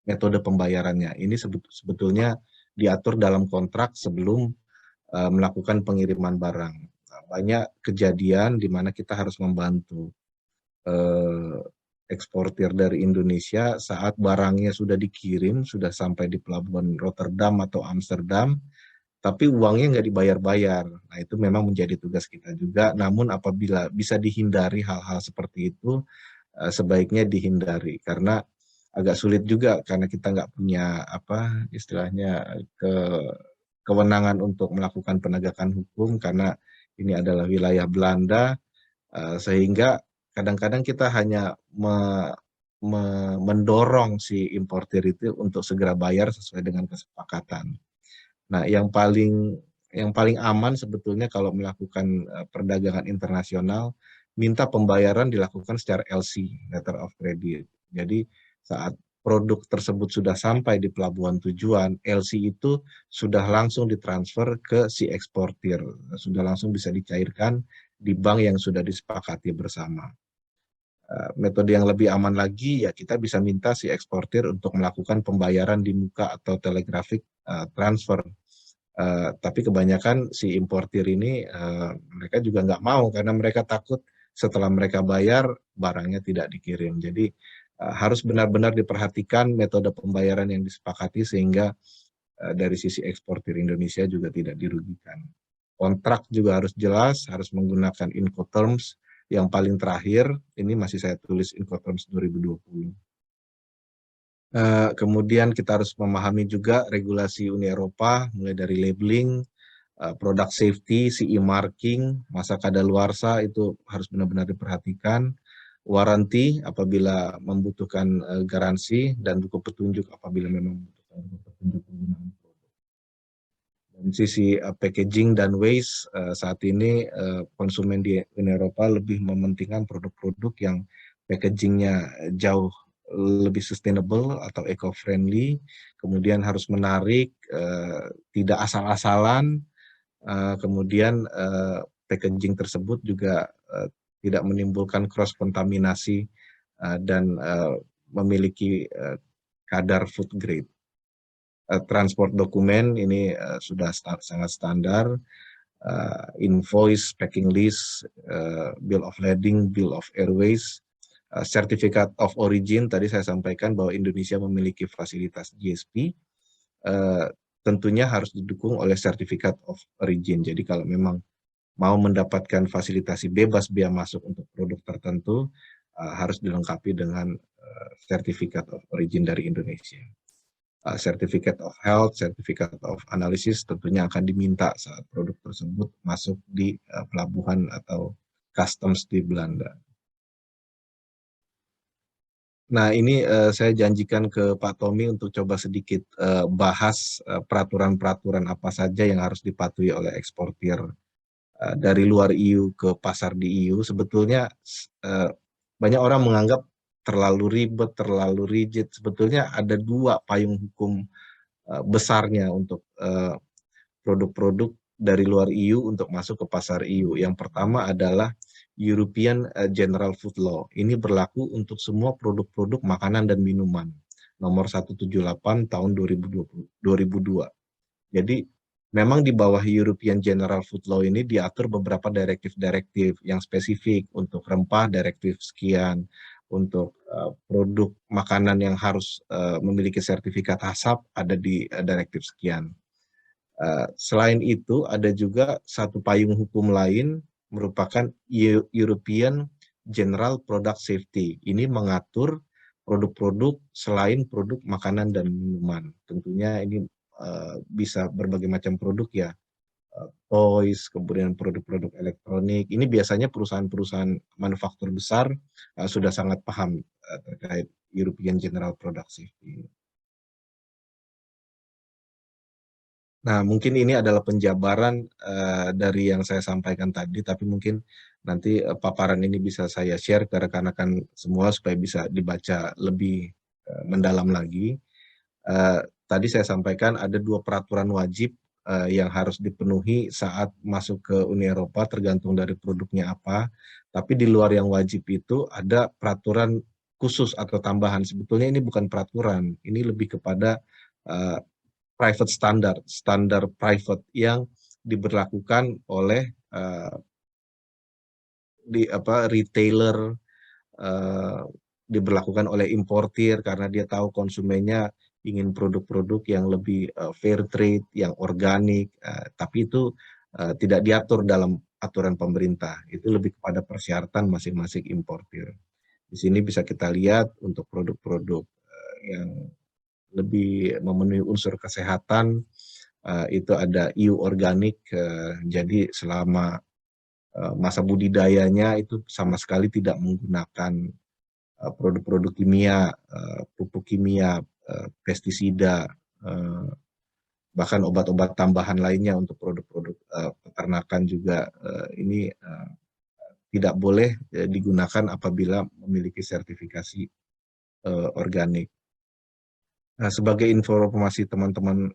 metode pembayarannya. Ini sebetulnya diatur dalam kontrak sebelum melakukan pengiriman barang. Banyak kejadian di mana kita harus membantu eksportir dari Indonesia saat barangnya sudah dikirim, sudah sampai di pelabuhan Rotterdam atau Amsterdam, tapi uangnya nggak dibayar-bayar. Nah, itu memang menjadi tugas kita juga. Namun apabila bisa dihindari hal-hal seperti itu, sebaiknya dihindari karena agak sulit juga karena kita nggak punya apa istilahnya kewenangan untuk melakukan penegakan hukum karena ini adalah wilayah Belanda, sehingga kadang-kadang kita hanya mendorong si importir itu untuk segera bayar sesuai dengan kesepakatan. Nah, yang paling aman sebetulnya kalau melakukan perdagangan internasional, minta pembayaran dilakukan secara LC, letter of credit. Jadi saat produk tersebut sudah sampai di pelabuhan tujuan, LC itu sudah langsung ditransfer ke si eksportir, sudah langsung bisa dicairkan di bank yang sudah disepakati bersama. Metode yang lebih aman lagi ya kita bisa minta si eksportir untuk melakukan pembayaran di muka atau telegraphic transfer. Tapi kebanyakan si importir ini mereka juga nggak mau karena mereka takut setelah mereka bayar barangnya tidak dikirim. Jadi harus benar-benar diperhatikan metode pembayaran yang disepakati sehingga dari sisi eksportir Indonesia juga tidak dirugikan. Kontrak juga harus jelas, harus menggunakan Incoterms. Yang paling terakhir, ini masih saya tulis Incoterms 2020. Kemudian kita harus memahami juga regulasi Uni Eropa, mulai dari labeling, product safety, CE marking, masa kadaluarsa itu harus benar-benar diperhatikan, warranty apabila membutuhkan garansi, dan buku petunjuk apabila memang membutuhkan buku petunjuk penggunaan produk. Dari sisi packaging dan waste, saat ini konsumen di Uni Eropa lebih mementingkan produk-produk yang packagingnya jauh lebih sustainable atau eco-friendly, kemudian harus menarik, tidak asal-asalan, kemudian packaging tersebut juga tidak menimbulkan cross-kontaminasi dan memiliki kadar food grade. Transport dokumen ini sudah sangat standar, invoice, packing list, bill of lading, bill of airways, Certificate of Origin, tadi saya sampaikan bahwa Indonesia memiliki fasilitas GSP, tentunya harus didukung oleh Certificate of Origin. Jadi kalau memang mau mendapatkan fasilitasi bebas biaya masuk untuk produk tertentu, harus dilengkapi dengan Certificate of Origin dari Indonesia. Certificate of Health, Certificate of Analysis tentunya akan diminta saat produk tersebut masuk di pelabuhan atau customs di Belanda. Nah, ini saya janjikan ke Pak Tommy untuk coba sedikit bahas peraturan-peraturan apa saja yang harus dipatuhi oleh eksportir dari luar EU ke pasar di EU. Sebetulnya banyak orang menganggap terlalu ribet, terlalu rigid. Sebetulnya ada dua payung hukum besarnya untuk produk-produk dari luar EU untuk masuk ke pasar EU. Yang pertama adalah European General Food Law. Ini berlaku untuk semua produk-produk makanan dan minuman. Nomor 178 tahun 2002. Jadi memang di bawah European General Food Law ini diatur beberapa direktif-direktif yang spesifik untuk rempah, direktif sekian, untuk produk makanan yang harus memiliki sertifikat HACCP ada di direktif sekian. Selain itu ada juga satu payung hukum lain merupakan European General Product Safety. Ini mengatur produk-produk selain produk makanan dan minuman. Tentunya ini bisa berbagai macam produk ya, toys, kemudian produk-produk elektronik. Ini biasanya perusahaan-perusahaan manufaktur besar sudah sangat paham terkait European General Product Safety. Nah, mungkin ini adalah penjabaran dari yang saya sampaikan tadi, tapi mungkin nanti paparan ini bisa saya share ke rekan-rekan semua supaya bisa dibaca lebih mendalam lagi. Tadi saya sampaikan ada 2 peraturan wajib yang harus dipenuhi saat masuk ke Uni Eropa, tergantung dari produknya apa. Tapi di luar yang wajib itu ada peraturan khusus atau tambahan. Sebetulnya ini bukan peraturan, ini lebih kepada private standar private yang diberlakukan oleh retailer diberlakukan oleh importir karena dia tahu konsumennya ingin produk-produk yang lebih fair trade, yang organik, tapi itu tidak diatur dalam aturan pemerintah. Itu lebih kepada persyaratan masing-masing importir. Di sini bisa kita lihat untuk produk-produk yang lebih memenuhi unsur kesehatan, itu ada EU organik, jadi selama masa budidayanya itu sama sekali tidak menggunakan produk-produk kimia, pupuk kimia, pestisida, bahkan obat-obat tambahan lainnya untuk produk-produk peternakan juga ini tidak boleh digunakan apabila memiliki sertifikasi organik. Nah, sebagai informasi teman-teman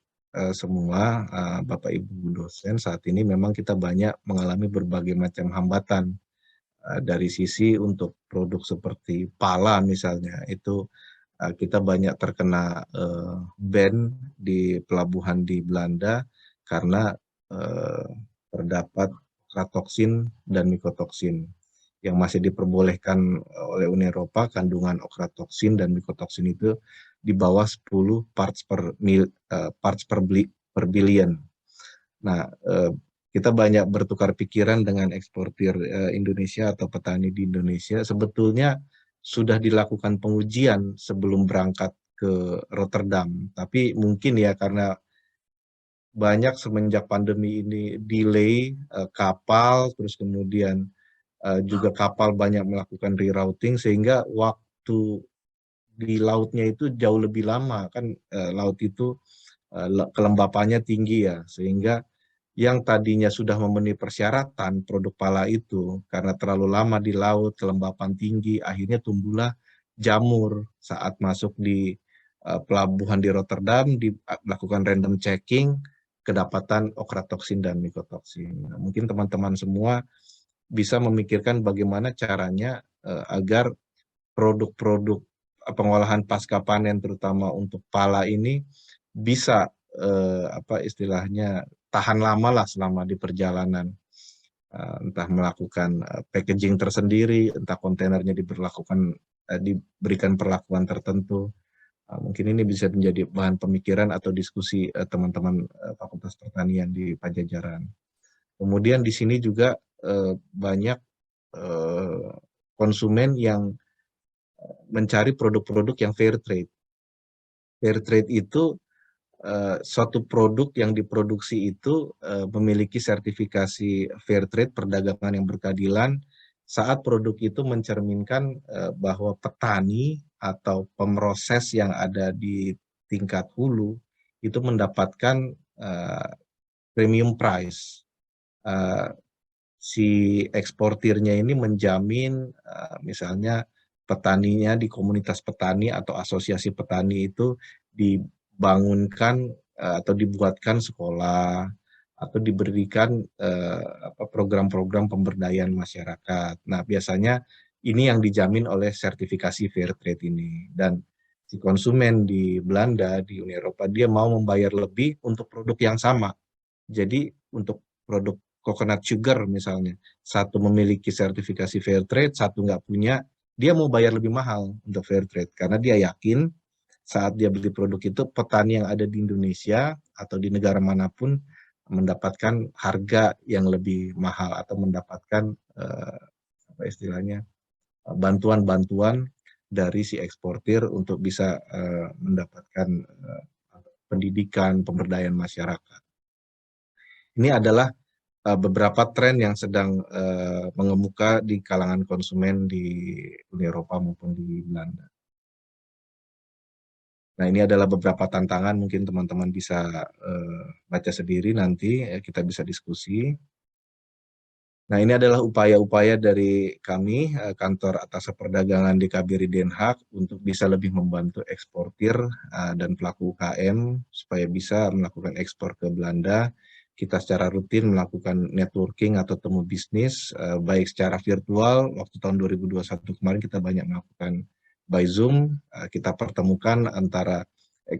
semua, Bapak Ibu dosen, saat ini memang kita banyak mengalami berbagai macam hambatan dari sisi untuk produk seperti pala misalnya, itu kita banyak terkena ban di pelabuhan di Belanda karena terdapat okratoksin dan mikotoksin yang masih diperbolehkan oleh Uni Eropa. Kandungan okratoksin dan mikotoksin itu di bawah 10 parts per billion. Nah, kita banyak bertukar pikiran dengan eksportir Indonesia atau petani di Indonesia. Sebetulnya sudah dilakukan pengujian sebelum berangkat ke Rotterdam, tapi mungkin ya karena banyak semenjak pandemi ini delay kapal, terus kemudian juga kapal banyak melakukan rerouting sehingga waktu di lautnya itu jauh lebih lama, kan laut itu kelembapannya tinggi ya, sehingga yang tadinya sudah memenuhi persyaratan produk pala itu karena terlalu lama di laut, kelembapan tinggi, akhirnya tumbuhlah jamur. Saat masuk di pelabuhan di Rotterdam, dilakukan random checking, kedapatan okratoksin dan mikotoksin. Nah, mungkin teman-teman semua bisa memikirkan bagaimana caranya agar produk-produk pengolahan pasca panen terutama untuk pala ini bisa istilahnya tahan lama lah selama di perjalanan, entah melakukan packaging tersendiri, entah kontainernya diberikan perlakuan tertentu. Mungkin ini bisa menjadi bahan pemikiran atau diskusi teman-teman Fakultas Pertanian di Pajajaran. Kemudian di sini juga banyak konsumen yang mencari produk-produk yang fair trade. Fair trade itu suatu produk yang diproduksi itu memiliki sertifikasi fair trade, perdagangan yang berkeadilan, saat produk itu mencerminkan bahwa petani atau pemroses yang ada di tingkat hulu itu mendapatkan premium price. Si eksportirnya ini menjamin misalnya petaninya di komunitas petani atau asosiasi petani itu dibangunkan atau dibuatkan sekolah atau diberikan program-program pemberdayaan masyarakat. Nah, biasanya ini yang dijamin oleh sertifikasi fair trade ini. Dan si konsumen di Belanda, di Uni Eropa, dia mau membayar lebih untuk produk yang sama. Jadi untuk produk coconut sugar misalnya, satu memiliki sertifikasi fair trade, satu nggak punya, dia mau bayar lebih mahal untuk fair trade karena dia yakin saat dia beli produk itu petani yang ada di Indonesia atau di negara manapun mendapatkan harga yang lebih mahal atau mendapatkan bantuan-bantuan dari si eksportir untuk bisa mendapatkan pendidikan, pemberdayaan masyarakat. Ini adalah beberapa tren yang sedang mengemuka di kalangan konsumen di Uni Eropa maupun di Belanda. Nah, ini adalah beberapa tantangan, mungkin teman-teman bisa baca sendiri nanti, kita bisa diskusi. Nah, ini adalah upaya-upaya dari kami, Kantor Atas Perdagangan di KBRI Den Haag, untuk bisa lebih membantu eksportir dan pelaku UKM supaya bisa melakukan ekspor ke Belanda. Kita secara rutin melakukan networking atau temu bisnis, baik secara virtual, waktu tahun 2021 kemarin kita banyak melakukan by Zoom, kita pertemukan antara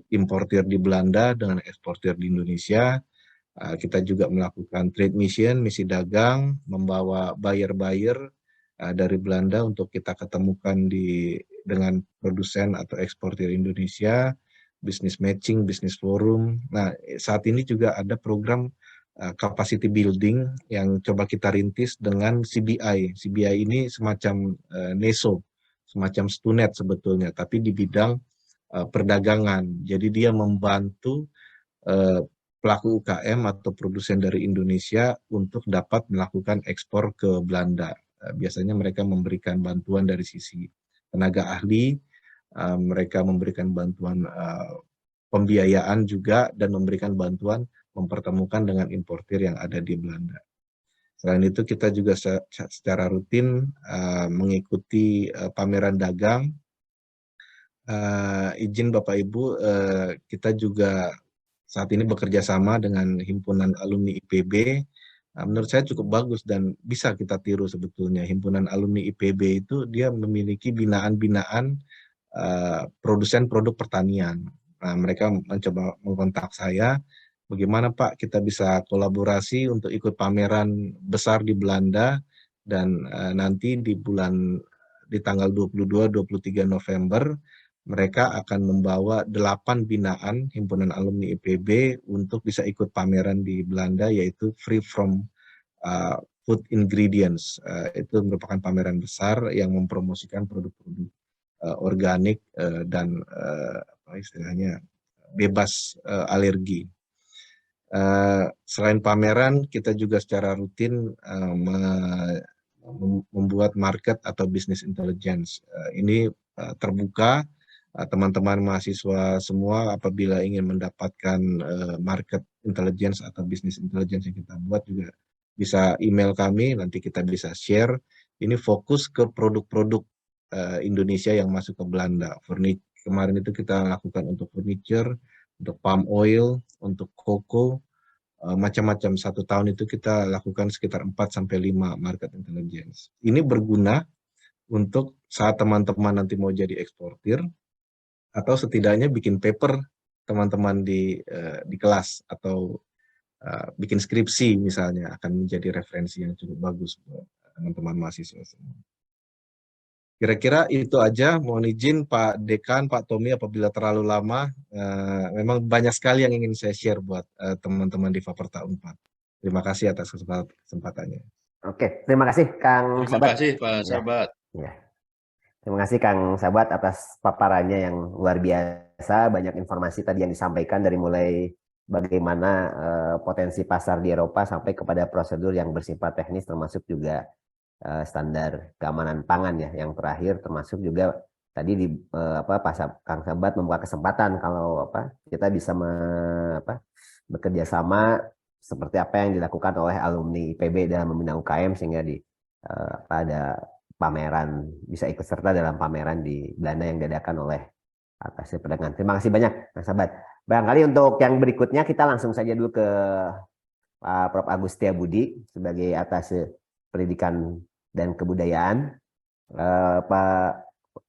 importir di Belanda dengan eksportir di Indonesia. Kita juga melakukan trade mission, misi dagang, membawa buyer-buyer dari Belanda untuk kita ketemukan di dengan produsen atau eksportir Indonesia, business matching, business forum. Nah, saat ini juga ada program capacity building yang coba kita rintis dengan CBI. CBI ini semacam NESO, semacam Stunet sebetulnya, tapi di bidang perdagangan. Jadi dia membantu pelaku UKM atau produsen dari Indonesia untuk dapat melakukan ekspor ke Belanda. Biasanya mereka memberikan bantuan dari sisi tenaga ahli, mereka memberikan bantuan pembiayaan juga, dan memberikan bantuan mempertemukan dengan importir yang ada di Belanda. Selain itu kita juga secara rutin mengikuti pameran dagang. Izin Bapak Ibu, kita juga saat ini bekerja sama dengan Himpunan Alumni IPB. Menurut saya cukup bagus dan bisa kita tiru sebetulnya. Himpunan Alumni IPB itu dia memiliki binaan-binaan produsen produk pertanian. Nah, mereka mencoba mengkontak saya, bagaimana Pak kita bisa kolaborasi untuk ikut pameran besar di Belanda, dan nanti di tanggal 22-23 November mereka akan membawa 8 binaan Himpunan Alumni IPB untuk bisa ikut pameran di Belanda, yaitu Free from Food Ingredients. Itu merupakan pameran besar yang mempromosikan produk-produk organik dan apa istilahnya bebas alergi. Selain pameran, kita juga secara rutin membuat market atau business intelligence. Ini terbuka. Teman-teman mahasiswa semua apabila ingin mendapatkan market intelligence atau business intelligence yang kita buat juga bisa email kami, nanti kita bisa share. Ini fokus ke produk-produk Indonesia yang masuk ke Belanda. Kemarin itu kita lakukan untuk furniture, untuk palm oil, untuk koko, macam-macam. 1 tahun itu kita lakukan sekitar 4-5 market intelligence. Ini berguna untuk saat teman-teman nanti mau jadi eksportir, atau setidaknya bikin paper teman-teman di kelas, atau bikin skripsi misalnya, akan menjadi referensi yang cukup bagus buat teman-teman mahasiswa semua. Kira-kira itu aja. Mohon izin Pak Dekan, Pak Tommy apabila terlalu lama. Memang banyak sekali yang ingin saya share buat teman-teman di Faperta Unpad. Terima kasih atas kesempatannya. Oke, terima kasih Kang Terima Sabat. kasih Pak Sabat. Ya. Terima kasih Kang Sabat atas paparannya yang luar biasa. Banyak informasi tadi yang disampaikan, dari mulai bagaimana potensi pasar di Eropa sampai kepada prosedur yang bersifat teknis, termasuk juga standar keamanan pangan ya. Yang terakhir termasuk juga tadi Kang Sabat membuka kesempatan kalau kita bisa bekerja sama seperti apa yang dilakukan oleh alumni IPB dalam membina UKM, sehingga ada pameran, bisa ikut serta dalam pameran di Belanda yang diadakan oleh Atasih Perdagangan. Terima kasih banyak Kang Sabat. Barangkali untuk yang berikutnya kita langsung saja dulu ke Pak Prof. Agus Setiabudi sebagai Atasih Pendidikan dan Kebudayaan. Pak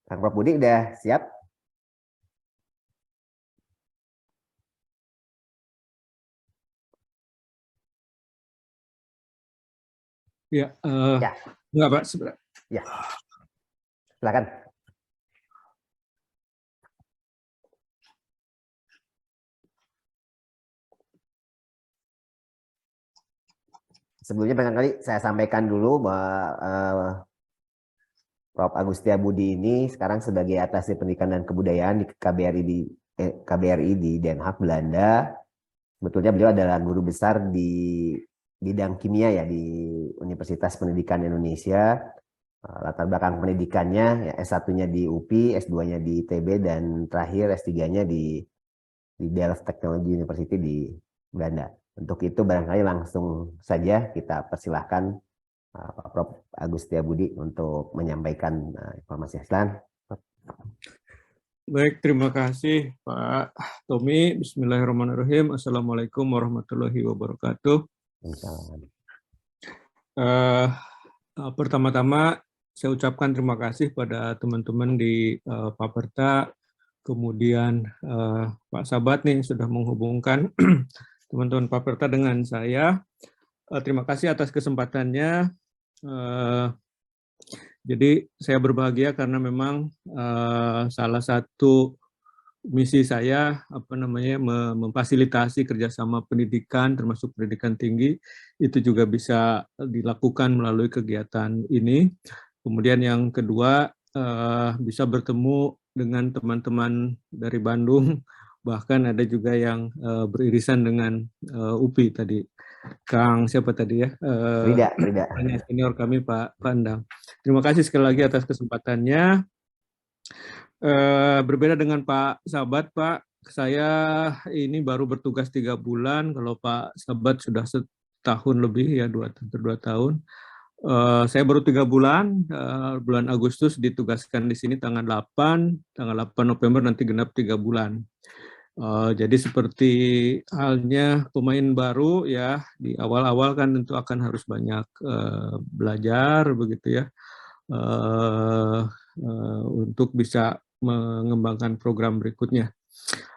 Kang Prof. Budi udah siap? Ya, Ya. enggak Pak, sebentar. Ya, silakan. Sebelumnya barangkali saya sampaikan dulu bahwa Prof. Agus Setiabudi ini sekarang sebagai Atasih Pendidikan dan Kebudayaan di KBRI di Den Haag, Belanda. Sebetulnya beliau adalah guru besar di bidang kimia ya di Universitas Pendidikan Indonesia. Latar belakang pendidikannya ya, S1-nya di UPI, S2-nya di ITB, dan terakhir S3-nya di Delft Technology University di Belanda. Untuk itu barangkali langsung saja kita persilahkan Pak Prof. Agus Setiabudi untuk menyampaikan informasi. Silakan. Baik, terima kasih Pak Tommy. Bismillahirrahmanirrahim. Assalamualaikum warahmatullahi wabarakatuh. Pertama-tama saya ucapkan terima kasih pada teman-teman di Faperta, kemudian Pak Sabat nih sudah menghubungkan teman-teman Faperta dengan saya. Terima kasih atas kesempatannya. Jadi saya berbahagia karena memang salah satu misi saya memfasilitasi kerjasama pendidikan termasuk pendidikan tinggi itu juga bisa dilakukan melalui kegiatan ini. Kemudian yang kedua bisa bertemu dengan teman-teman dari Bandung, bahkan ada juga yang beririsan dengan UPI tadi. Kang siapa tadi ya? Rida. Senior kami Pak Endang. Terima kasih sekali lagi atas kesempatannya. Berbeda dengan Pak Sabat, Pak, saya ini baru bertugas 3 bulan. Kalau Pak Sabat sudah setahun lebih ya, 2 tahun. Saya baru 3 bulan, bulan Agustus ditugaskan di sini tanggal 8 November nanti genap 3 bulan. Jadi seperti halnya pemain baru ya, di awal-awal kan tentu akan harus banyak belajar begitu ya, untuk bisa mengembangkan program berikutnya.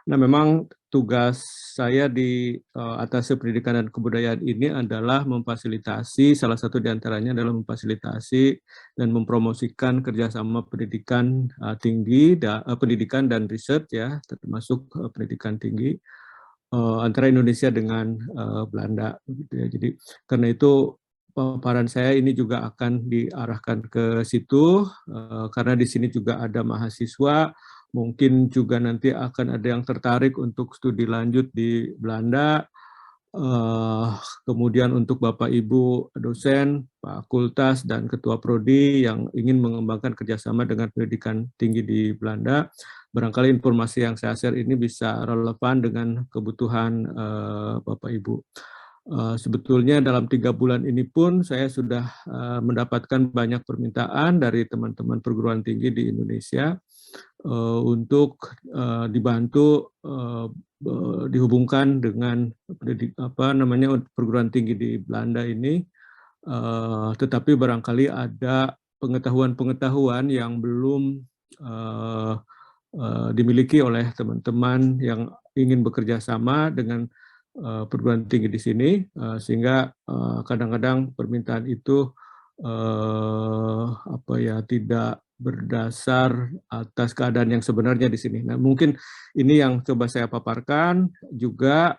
Nah, memang tugas saya di atas pendidikan dan kebudayaan ini adalah memfasilitasi, salah satu diantaranya adalah memfasilitasi dan mempromosikan kerjasama pendidikan tinggi, pendidikan dan riset ya, termasuk pendidikan tinggi antara Indonesia dengan Belanda. Gitu ya. Jadi karena itu paparan saya ini juga akan diarahkan ke situ karena di sini juga ada mahasiswa, mungkin juga nanti akan ada yang tertarik untuk studi lanjut di Belanda. Kemudian untuk Bapak Ibu dosen, fakultas dan ketua prodi yang ingin mengembangkan kerjasama dengan pendidikan tinggi di Belanda, barangkali informasi yang saya share ini bisa relevan dengan kebutuhan Bapak Ibu. Sebetulnya dalam 3 bulan ini pun saya sudah mendapatkan banyak permintaan dari teman-teman perguruan tinggi di Indonesia untuk dibantu dihubungkan dengan perguruan tinggi di Belanda ini, tetapi barangkali ada pengetahuan-pengetahuan yang belum dimiliki oleh teman-teman yang ingin bekerja sama dengan perguruan tinggi di sini, sehingga kadang-kadang permintaan itu tidak berdasar atas keadaan yang sebenarnya di sini. Nah, mungkin ini yang coba saya paparkan. Juga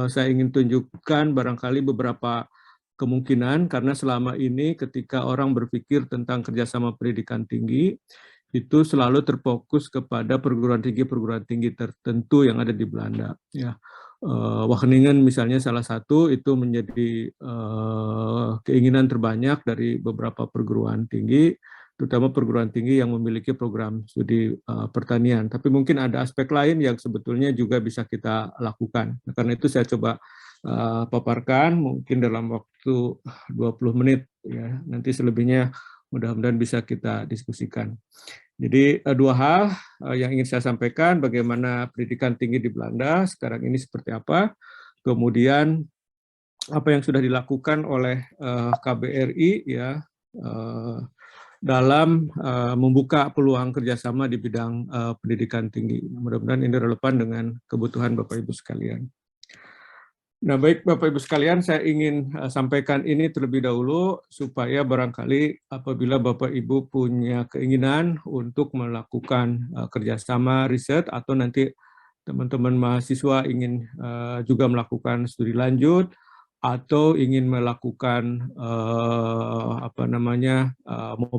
saya ingin tunjukkan barangkali beberapa kemungkinan, karena selama ini ketika orang berpikir tentang kerjasama pendidikan tinggi, itu selalu terfokus kepada perguruan tinggi tertentu yang ada di Belanda. Ya. Wageningen misalnya salah satu itu menjadi keinginan terbanyak dari beberapa perguruan tinggi, terutama perguruan tinggi yang memiliki program studi pertanian. Tapi mungkin ada aspek lain yang sebetulnya juga bisa kita lakukan. Nah, karena itu saya coba paparkan mungkin dalam waktu 20 menit. Ya. Nanti selebihnya mudah-mudahan bisa kita diskusikan. Jadi 2 hal yang ingin saya sampaikan, bagaimana pendidikan tinggi di Belanda sekarang ini seperti apa, kemudian apa yang sudah dilakukan oleh KBRI ya dalam membuka peluang kerjasama di bidang pendidikan tinggi. Mudah-mudahan ini relevan dengan kebutuhan Bapak Ibu sekalian. Nah, baik Bapak Ibu sekalian, saya ingin sampaikan ini terlebih dahulu supaya barangkali apabila Bapak Ibu punya keinginan untuk melakukan kerjasama riset atau nanti teman-teman mahasiswa ingin juga melakukan studi lanjut atau ingin melakukan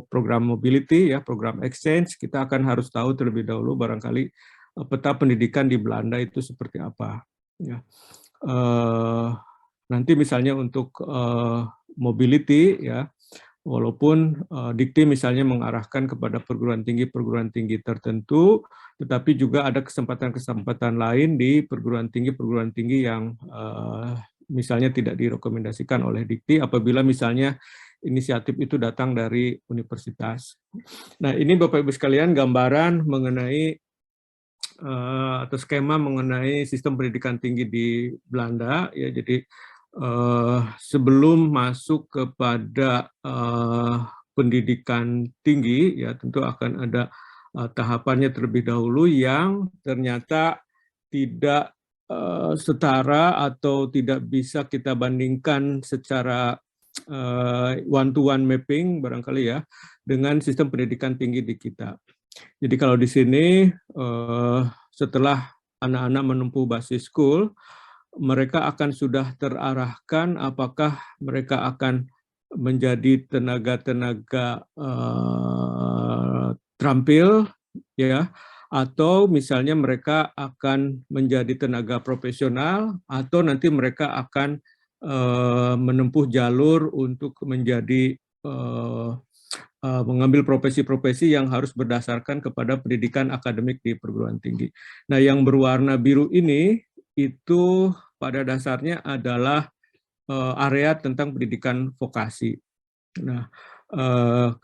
program mobility ya, program exchange, kita akan harus tahu terlebih dahulu barangkali peta pendidikan di Belanda itu seperti apa ya. Nanti misalnya untuk mobility ya, walaupun dikti misalnya mengarahkan kepada perguruan tinggi tertentu, tetapi juga ada kesempatan-kesempatan lain di perguruan tinggi yang misalnya tidak direkomendasikan oleh dikti apabila misalnya inisiatif itu datang dari universitas. Nah, ini Bapak Ibu sekalian gambaran mengenai atau skema mengenai sistem pendidikan tinggi di Belanda ya. Jadi sebelum masuk kepada pendidikan tinggi ya tentu akan ada tahapannya terlebih dahulu yang ternyata tidak setara atau tidak bisa kita bandingkan secara one-to-one mapping barangkali ya, dengan sistem pendidikan tinggi di kita. Jadi kalau di sini setelah anak-anak menempuh basis school, mereka akan sudah terarahkan apakah mereka akan menjadi tenaga-tenaga terampil, ya, atau misalnya mereka akan menjadi tenaga profesional, atau nanti mereka akan menempuh jalur untuk menjadi mengambil profesi-profesi yang harus berdasarkan kepada pendidikan akademik di perguruan tinggi. Nah, yang berwarna biru ini itu pada dasarnya adalah area tentang pendidikan vokasi. Nah,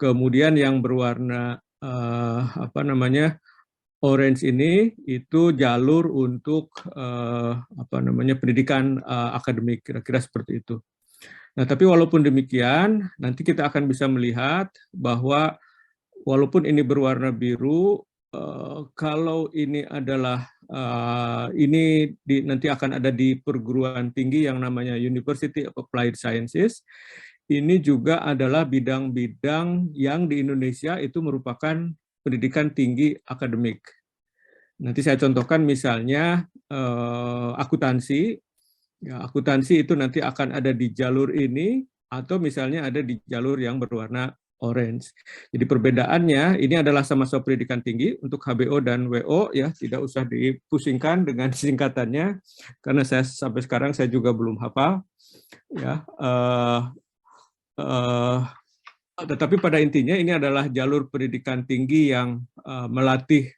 kemudian yang berwarna orange ini itu jalur untuk pendidikan akademik, kira-kira seperti itu. Nah, tapi walaupun demikian, nanti kita akan bisa melihat bahwa walaupun ini berwarna biru, kalau ini adalah nanti akan ada di perguruan tinggi yang namanya University of Applied Sciences. Ini juga adalah bidang-bidang yang di Indonesia itu merupakan pendidikan tinggi akademik. Nanti saya contohkan misalnya akuntansi. Ya, akuntansi itu nanti akan ada di jalur ini atau misalnya ada di jalur yang berwarna orange. Jadi perbedaannya ini adalah sama-sama pendidikan tinggi untuk HBO dan WO, ya, tidak usah dipusingkan dengan singkatannya karena saya sampai sekarang saya juga belum hafal, ya. Tetapi pada intinya ini adalah jalur pendidikan tinggi yang melatih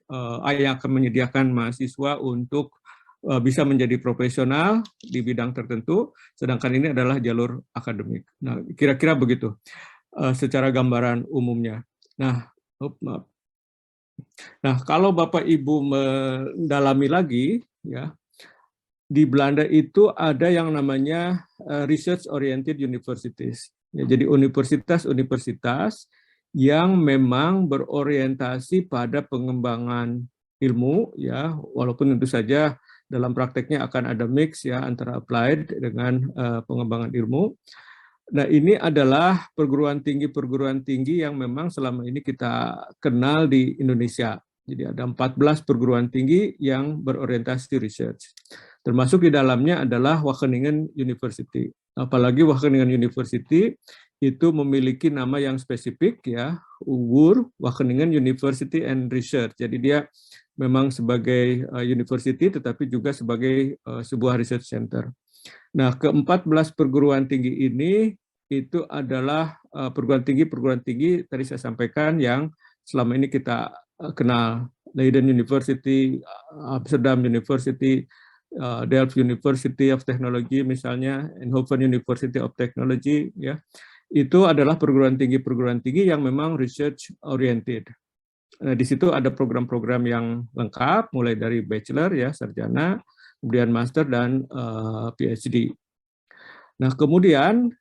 yang akan menyediakan mahasiswa untuk bisa menjadi profesional di bidang tertentu, sedangkan ini adalah jalur akademik. Nah, kira-kira begitu secara gambaran umumnya. Nah, kalau Bapak Ibu mendalami lagi, ya, di Belanda itu ada yang namanya research oriented universities. Ya, jadi universitas-universitas yang memang berorientasi pada pengembangan ilmu, ya, walaupun tentu saja dalam prakteknya akan ada mix, ya, antara applied dengan pengembangan ilmu. Nah, ini adalah perguruan tinggi yang memang selama ini kita kenal di Indonesia. Jadi ada 14 perguruan tinggi yang berorientasi research. Termasuk di dalamnya adalah Wageningen University. Apalagi Wageningen University itu memiliki nama yang spesifik, ya, UGUR, Wageningen University and Research. Jadi dia memang sebagai university tetapi juga sebagai sebuah research center. Nah, ke-14 perguruan tinggi ini itu adalah perguruan tinggi tadi saya sampaikan yang selama ini kita kenal. Leiden University, Amsterdam University, Delft University of Technology misalnya, Eindhoven University of Technology, ya. Itu adalah perguruan tinggi yang memang research oriented. Nah, di situ ada program-program yang lengkap mulai dari bachelor, ya, sarjana, kemudian master dan PhD. Nah, kemudian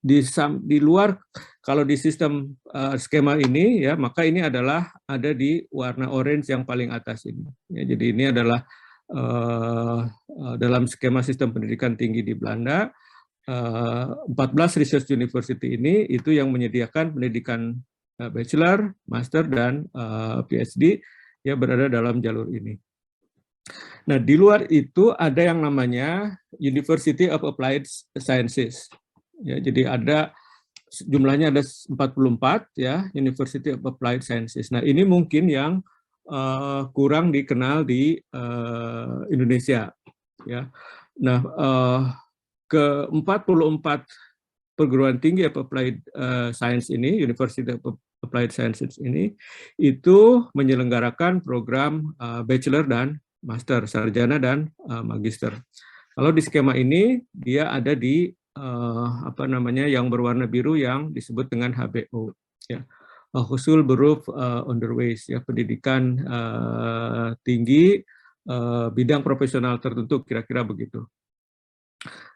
di luar, kalau di sistem skema ini, ya, maka ini adalah ada di warna orange yang paling atas ini. Ya, jadi ini adalah dalam skema sistem pendidikan tinggi di Belanda, 14 research university ini itu yang menyediakan pendidikan bachelor, master, dan PhD, ya, berada dalam jalur ini. Nah, di luar itu ada yang namanya University of Applied Sciences. Ya, jadi jumlahnya ada 44, ya, University of Applied Sciences. Nah, ini mungkin yang kurang dikenal di Indonesia, ya. Nah, ke-44 perguruan tinggi Applied Science ini, University of Applied Sciences ini, itu menyelenggarakan program bachelor dan master, sarjana dan magister. Kalau di skema ini dia ada di yang berwarna biru yang disebut dengan HBO, ya, Hochschulberuf Onderwijs, ya, pendidikan tinggi bidang profesional tertentu, kira-kira begitu.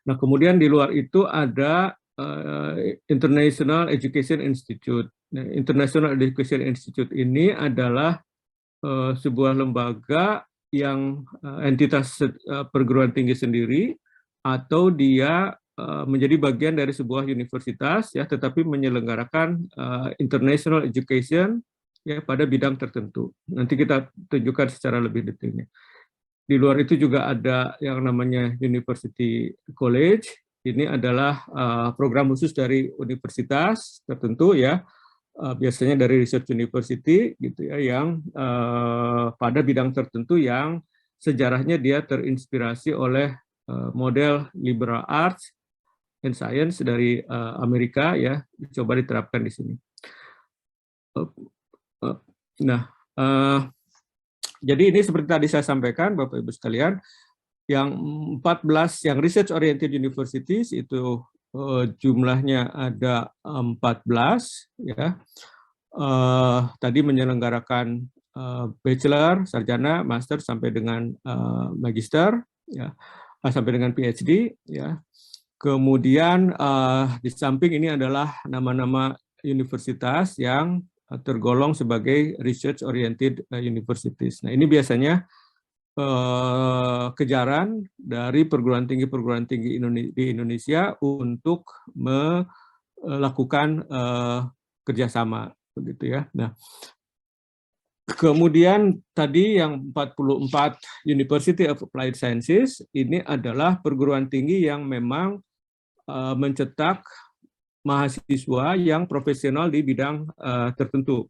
Nah, kemudian di luar itu ada International Education Institute. Nah, International Education Institute ini adalah sebuah lembaga yang entitas perguruan tinggi sendiri, atau dia menjadi bagian dari sebuah universitas ya, tetapi menyelenggarakan international education ya pada bidang tertentu. Nanti kita tunjukkan secara lebih detailnya. Di luar itu juga ada yang namanya University College. Ini adalah program khusus dari universitas tertentu ya, biasanya dari research university gitu ya, yang pada bidang tertentu yang sejarahnya dia terinspirasi oleh model liberal arts and science dari Amerika ya, coba diterapkan di sini. Nah, jadi ini seperti tadi saya sampaikan, Bapak Ibu sekalian, yang 14 yang research oriented universities itu jumlahnya ada 14 ya. Tadi menyelenggarakan bachelor, sarjana, master sampai dengan magister ya, sampai dengan PhD ya. Kemudian di samping ini adalah nama-nama universitas yang tergolong sebagai research oriented universities. Nah, ini biasanya kejaran dari perguruan tinggi di Indonesia untuk melakukan kerjasama, begitu ya. Nah, kemudian tadi yang 44 University of Applied Sciences ini adalah perguruan tinggi yang memang mencetak mahasiswa yang profesional di bidang tertentu.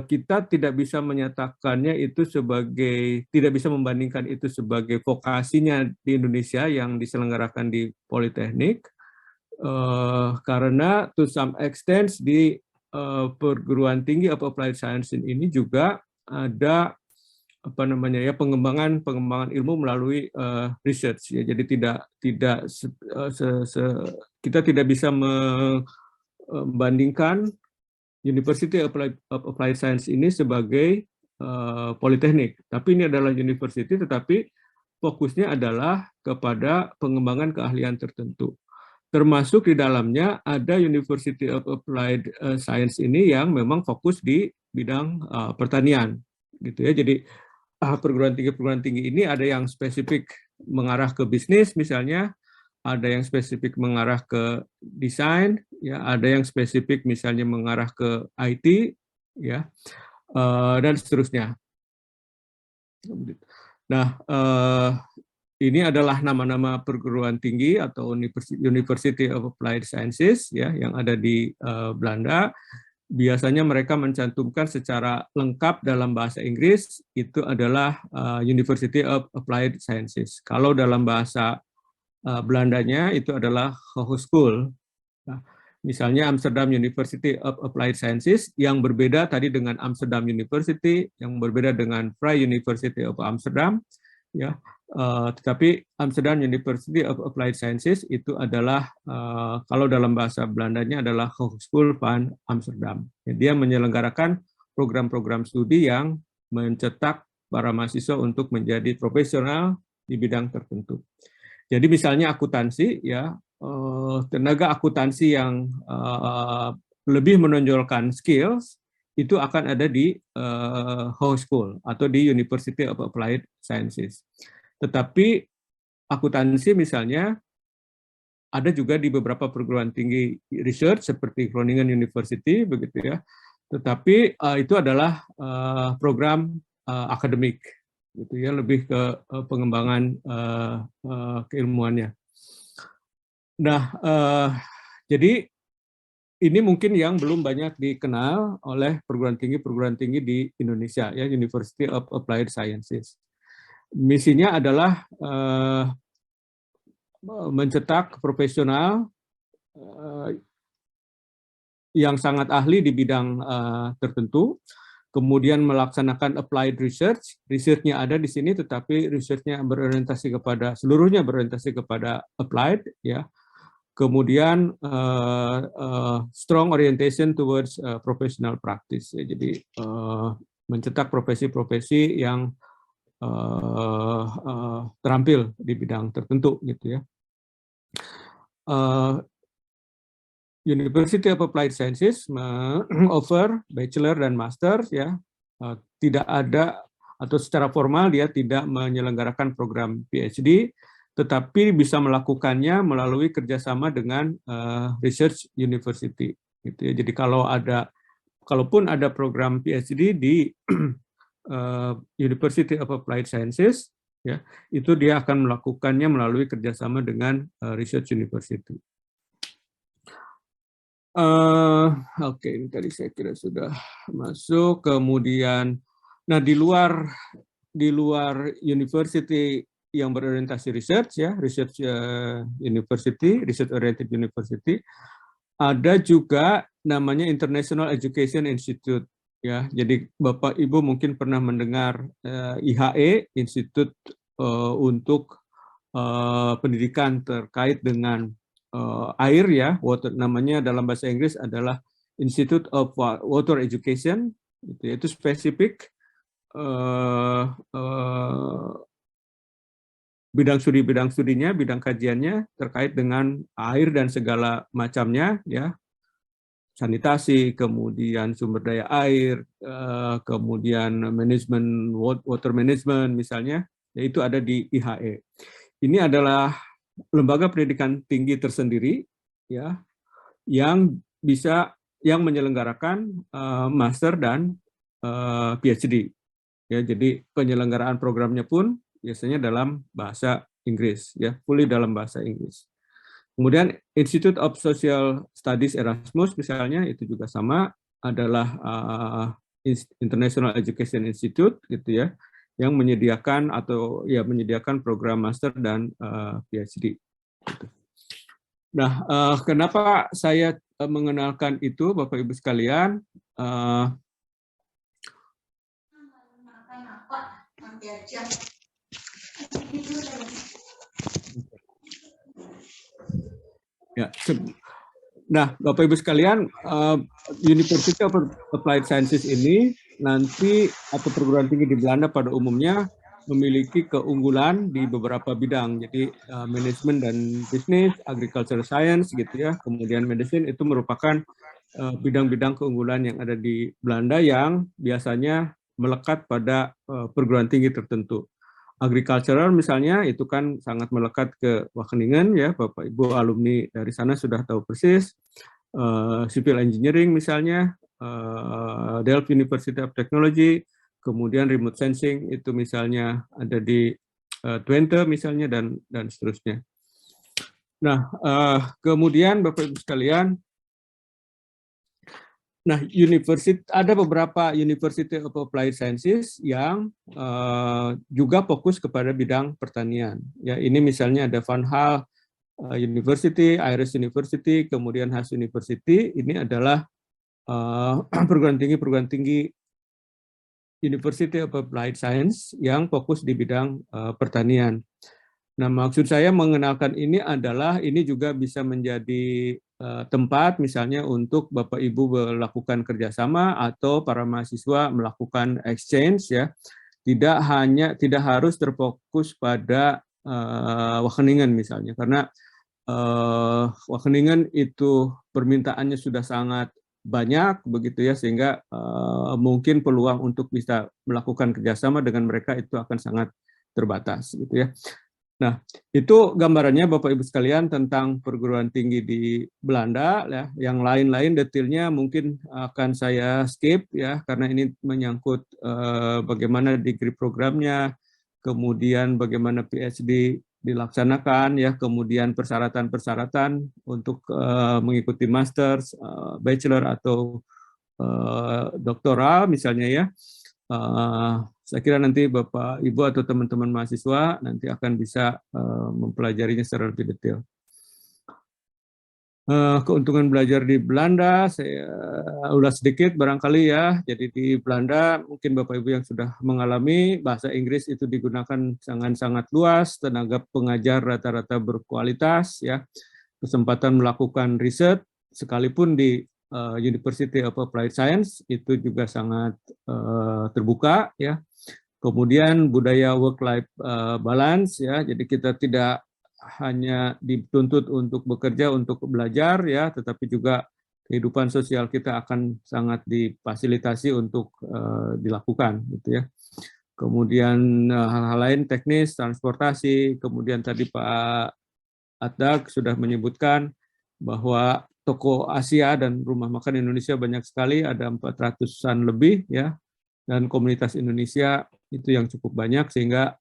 Kita tidak bisa menyatakannya itu sebagai, tidak bisa membandingkan itu sebagai vokasinya di Indonesia yang diselenggarakan di Politeknik, karena to some extent di perguruan tinggi of applied science ini juga ada pengembangan ilmu melalui research ya. Jadi kita tidak bisa membandingkan University of Applied Science ini sebagai politeknik, tapi ini adalah university tetapi fokusnya adalah kepada pengembangan keahlian tertentu. Termasuk di dalamnya ada University of Applied Science ini yang memang fokus di bidang pertanian gitu ya. Jadi perguruan tinggi ini ada yang spesifik mengarah ke bisnis misalnya, ada yang spesifik mengarah ke desain, ya, ada yang spesifik misalnya mengarah ke IT, ya, dan seterusnya. Nah, ini adalah nama-nama perguruan tinggi atau University of Applied Sciences, ya, yang ada di Belanda. Biasanya mereka mencantumkan secara lengkap dalam bahasa Inggris, itu adalah University of Applied Sciences. Kalau dalam bahasa Belandanya itu adalah Hogeschool. Nah, misalnya Amsterdam University of Applied Sciences yang berbeda tadi dengan Amsterdam University, yang berbeda dengan Vrije University of Amsterdam, ya. Tetapi Amsterdam University of Applied Sciences itu adalah kalau dalam bahasa Belandanya adalah Hogeschool van Amsterdam. Dia menyelenggarakan program-program studi yang mencetak para mahasiswa untuk menjadi profesional di bidang tertentu. Jadi misalnya akuntansi, ya, tenaga akuntansi yang lebih menonjolkan skills itu akan ada di Hogeschool atau di University of Applied Sciences. Tetapi akuntansi misalnya ada juga di beberapa perguruan tinggi research seperti Groningen University, begitu ya. Tetapi itu adalah program akademik, gitu ya, lebih ke pengembangan keilmuannya. Nah, jadi ini mungkin yang belum banyak dikenal oleh perguruan tinggi di Indonesia, ya, University of Applied Sciences. Misinya adalah mencetak profesional yang sangat ahli di bidang tertentu, kemudian melaksanakan applied research. Research-nya ada di sini, tetapi research-nya berorientasi kepada, seluruhnya berorientasi kepada applied, ya. Kemudian strong orientation towards professional practice, ya. Jadi mencetak profesi-profesi yang terampil di bidang tertentu, gitu ya. University of Applied Sciences offer bachelor dan master, ya. Tidak ada atau secara formal dia tidak menyelenggarakan program PhD, tetapi bisa melakukannya melalui kerjasama dengan research university. Gitu ya. Jadi kalaupun ada program PhD di University of Applied Sciences, ya, itu dia akan melakukannya melalui kerjasama dengan research university. Oke, ini tadi saya kira sudah masuk. Kemudian, nah di luar university yang berorientasi research, ya, research university, research oriented university, ada juga namanya International Education Institute, ya. Jadi Bapak Ibu mungkin pernah mendengar IHE, Institut untuk pendidikan terkait dengan air, ya, water, namanya dalam bahasa Inggris adalah Institute of Water Education, itu spesifik bidang studinya, bidang kajiannya terkait dengan air dan segala macamnya, ya, sanitasi, kemudian sumber daya air, kemudian manajemen water management misalnya, yaitu ada di IHE. Ini adalah lembaga pendidikan tinggi tersendiri, ya, yang menyelenggarakan master dan PhD. Ya, jadi penyelenggaraan programnya pun biasanya dalam bahasa Inggris, ya, fully dalam bahasa Inggris. Kemudian Institute of Social Studies Erasmus misalnya, itu juga sama, adalah International Education Institute, gitu ya, yang menyediakan menyediakan program master dan PhD. Nah, kenapa saya mengenalkan itu, Bapak Ibu sekalian? Ya, nah, Bapak Ibu sekalian, University of Applied Sciences ini nanti atau perguruan tinggi di Belanda pada umumnya memiliki keunggulan di beberapa bidang. Jadi manajemen dan bisnis, agricultural science, gitu ya. Kemudian medicine itu merupakan bidang-bidang keunggulan yang ada di Belanda yang biasanya melekat pada perguruan tinggi tertentu. Agricultural misalnya itu kan sangat melekat ke Wageningen, ya, Bapak Ibu alumni dari sana sudah tahu persis. Civil engineering misalnya, Delft University of Technology, kemudian remote sensing itu misalnya ada di Twente misalnya, dan seterusnya. Nah, kemudian Bapak Ibu sekalian, nah, ada beberapa University of Applied Sciences yang juga fokus kepada bidang pertanian. Ya, ini misalnya ada Van Hal University, Iris University, kemudian Haas University. Ini adalah perguruan tinggi University of Applied Science yang fokus di bidang pertanian. Nah, maksud saya mengenalkan ini adalah ini juga bisa menjadi tempat misalnya untuk Bapak Ibu melakukan kerjasama atau para mahasiswa melakukan exchange, ya. Tidak harus terfokus pada Wageningen misalnya, karena Wageningen itu permintaannya sudah sangat banyak begitu ya, sehingga mungkin peluang untuk bisa melakukan kerjasama dengan mereka itu akan sangat terbatas, gitu ya. Nah, itu gambarannya Bapak Ibu sekalian tentang perguruan tinggi di Belanda, ya. Yang lain-lain detailnya mungkin akan saya skip, ya, karena ini menyangkut bagaimana degree programnya, kemudian bagaimana PhD dilaksanakan, ya, kemudian persyaratan-persyaratan untuk mengikuti master, bachelor atau doktoral misalnya, ya. Saya kira nanti Bapak, Ibu, atau teman-teman mahasiswa nanti akan bisa mempelajarinya secara lebih detail. Keuntungan belajar di Belanda, saya ulas sedikit barangkali, ya. Jadi di Belanda, mungkin Bapak Ibu yang sudah mengalami, bahasa Inggris itu digunakan sangat-sangat luas, tenaga pengajar rata-rata berkualitas, ya. Kesempatan melakukan riset, sekalipun di University of Applied Science, itu juga sangat terbuka, ya. Kemudian budaya work-life balance, ya. Jadi kita tidak hanya dituntut untuk bekerja, untuk belajar, ya, tetapi juga kehidupan sosial kita akan sangat difasilitasi untuk dilakukan, gitu ya. kemudian hal-hal lain teknis, transportasi, kemudian tadi Pak Atdak sudah menyebutkan bahwa toko Asia dan rumah makan Indonesia banyak sekali, ada 400-an lebih ya, dan komunitas Indonesia itu yang cukup banyak sehingga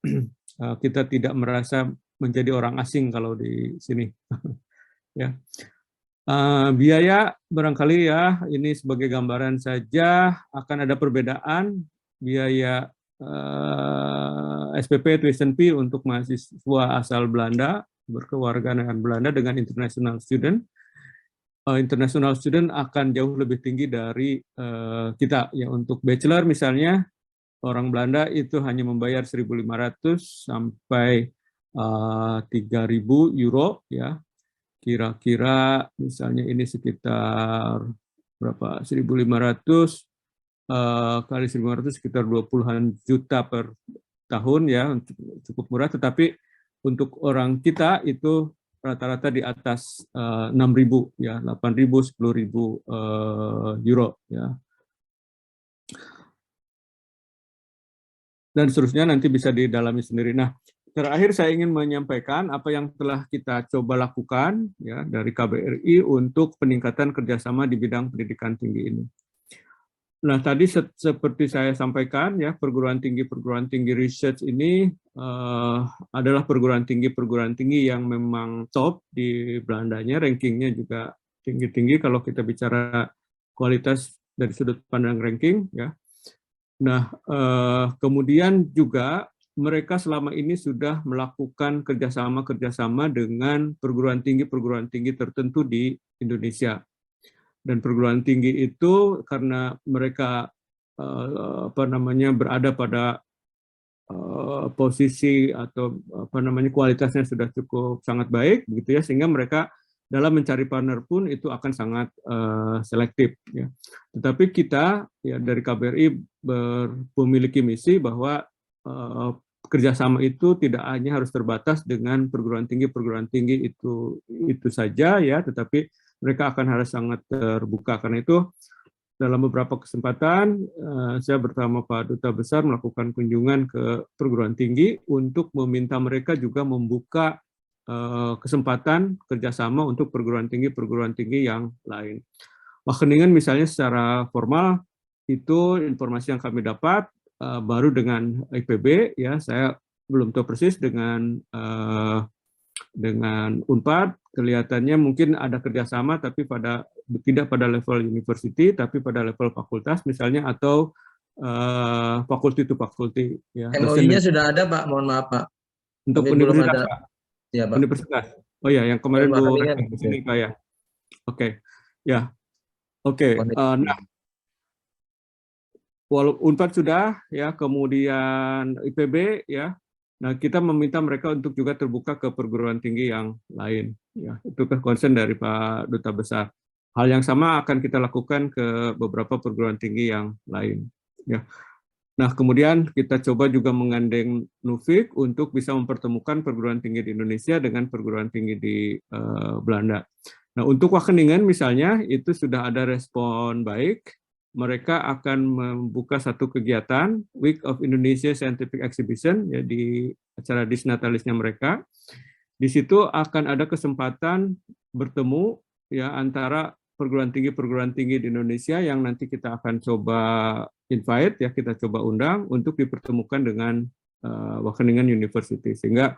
kita tidak merasa menjadi orang asing kalau di sini. Ya. Biaya barangkali ya, ini sebagai gambaran saja, akan ada perbedaan biaya SPP tuition fee untuk mahasiswa asal Belanda berkewarganegaraan Belanda dengan international student. International student akan jauh lebih tinggi dari kita ya. Untuk bachelor misalnya orang Belanda itu hanya membayar 1.500 sampai 3.000 euro ya. Kira-kira misalnya ini sekitar berapa? 1.500 kali 1.500 sekitar 20-an juta per tahun ya, cukup murah. Tetapi untuk orang kita itu rata-rata di atas 6.000 ya, 8.000, 10.000 euro ya. Dan seterusnya nanti bisa didalami sendiri. Nah, terakhir saya ingin menyampaikan apa yang telah kita coba lakukan ya dari KBRI untuk peningkatan kerjasama di bidang pendidikan tinggi ini. Nah, tadi seperti saya sampaikan ya, perguruan tinggi research ini adalah perguruan tinggi yang memang top di Belandanya, rankingnya juga tinggi-tinggi kalau kita bicara kualitas dari sudut pandang ranking ya. Nah, kemudian juga mereka selama ini sudah melakukan kerjasama dengan perguruan tinggi tertentu di Indonesia. Dan perguruan tinggi itu karena mereka berada pada posisi atau kualitasnya sudah cukup sangat baik gitu ya, sehingga mereka dalam mencari partner pun itu akan sangat selektif ya. Tetapi kita ya dari KBRI memiliki misi bahwa kerjasama itu tidak hanya harus terbatas dengan perguruan tinggi itu saja ya, tetapi mereka akan harus sangat terbuka. Karena itu dalam beberapa kesempatan saya bersama Pak Duta Besar melakukan kunjungan ke perguruan tinggi untuk meminta mereka juga membuka kesempatan kerjasama untuk perguruan tinggi yang lain. Wageningen misalnya secara formal itu informasi yang kami dapat baru dengan IPB ya, saya belum tahu persis dengan Unpad kelihatannya mungkin ada kerjasama tapi tidak pada level university tapi pada level fakultas misalnya atau fakulti to fakulti ya. MOU-nya sudah ada Pak, mohon maaf Pak. Untuk tapi universitas belum ada. Pak. Ya, Pak. Universitas. Oh ya, yang kemarin Bu Wageningen. di sini Pak ya. Oke. Ya. Oke. Nah, walaupun Unpad sudah ya, kemudian IPB ya. Nah, kita meminta mereka untuk juga terbuka ke perguruan tinggi yang lain. Ya, itu concern dari Pak Duta Besar. Hal yang sama akan kita lakukan ke beberapa perguruan tinggi yang lain. Ya. Nah, kemudian kita coba juga menggandeng Nufik untuk bisa mempertemukan perguruan tinggi di Indonesia dengan perguruan tinggi di Belanda. Nah, untuk Wageningen misalnya, itu sudah ada respon baik. Mereka akan membuka satu kegiatan Week of Indonesia Scientific Exhibition ya, di acara disnatalisnya mereka. Di situ akan ada kesempatan bertemu ya antara perguruan tinggi di Indonesia yang nanti kita akan coba invite ya, kita coba undang untuk dipertemukan dengan Wageningen University, sehingga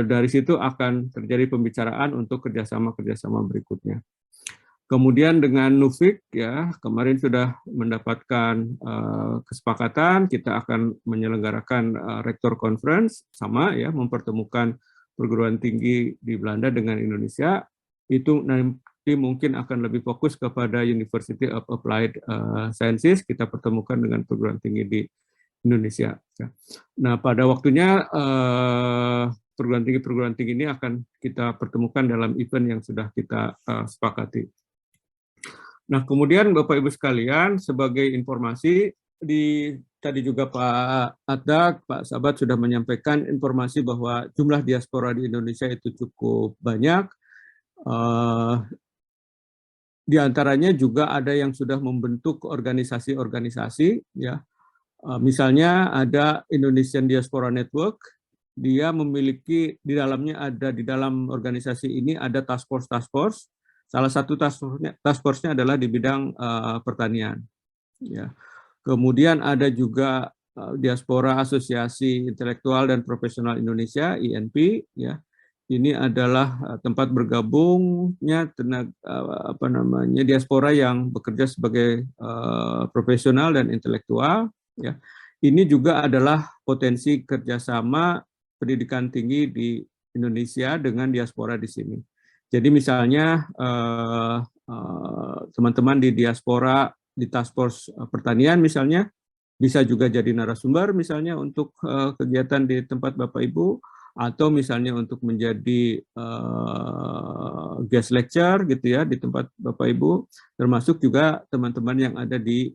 dari situ akan terjadi pembicaraan untuk kerjasama berikutnya. Kemudian dengan Nufik ya, kemarin sudah mendapatkan kesepakatan kita akan menyelenggarakan Rector Conference sama ya, mempertemukan perguruan tinggi di Belanda dengan Indonesia. Itu nanti mungkin akan lebih fokus kepada University of Applied Sciences, kita pertemukan dengan perguruan tinggi di Indonesia. Nah, pada waktunya perguruan tinggi ini akan kita pertemukan dalam event yang sudah kita sepakati. Nah, kemudian Bapak Ibu sekalian, sebagai informasi, tadi juga Pak Atdak, Pak Sabat sudah menyampaikan informasi bahwa jumlah diaspora di Indonesia itu cukup banyak. Di antaranya juga ada yang sudah membentuk organisasi-organisasi, ya. Misalnya ada Indonesian Diaspora Network, dia memiliki di dalam organisasi ini ada task force. Salah satu task force-nya adalah di bidang pertanian. Ya. Kemudian ada juga Diaspora Asosiasi Intelektual dan Profesional Indonesia (INP). Ya. Ini adalah tempat bergabungnya diaspora yang bekerja sebagai profesional dan intelektual. Ya. Ini juga adalah potensi kerjasama pendidikan tinggi di Indonesia dengan diaspora di sini. Jadi misalnya teman-teman di diaspora di task force pertanian misalnya bisa juga jadi narasumber misalnya untuk kegiatan di tempat Bapak Ibu, atau misalnya untuk menjadi guest lecture gitu ya di tempat Bapak Ibu, termasuk juga teman-teman yang ada di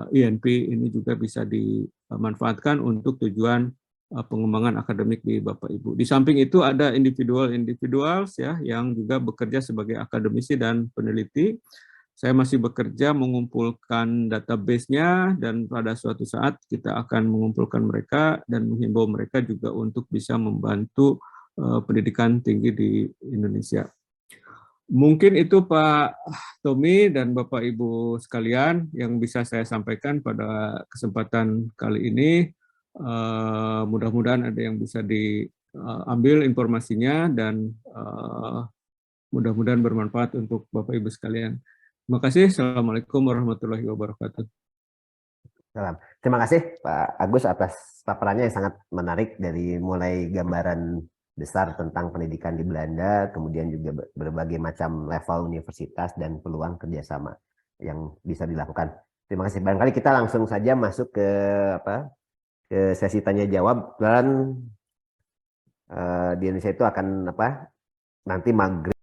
INP ini juga bisa dimanfaatkan untuk tujuan pengembangan akademik di Bapak Ibu. Di samping itu ada individuals ya yang juga bekerja sebagai akademisi dan peneliti. Saya masih bekerja mengumpulkan database-nya, dan pada suatu saat kita akan mengumpulkan mereka dan menghimbau mereka juga untuk bisa membantu pendidikan tinggi di Indonesia. Mungkin itu Pak Tommy dan Bapak Ibu sekalian yang bisa saya sampaikan pada kesempatan kali ini. Mudah-mudahan ada yang bisa diambil informasinya dan mudah-mudahan bermanfaat untuk Bapak Ibu sekalian. Terima kasih. Assalamualaikum warahmatullahi wabarakatuh. Salam. Terima kasih Pak Agus atas paparannya yang sangat menarik, dari mulai gambaran besar tentang pendidikan di Belanda, kemudian juga berbagai macam level universitas dan peluang kerjasama yang bisa dilakukan. Terima kasih. Barangkali kita langsung saja masuk ke sesi tanya jawab, dan di Indonesia itu akan nanti maghrib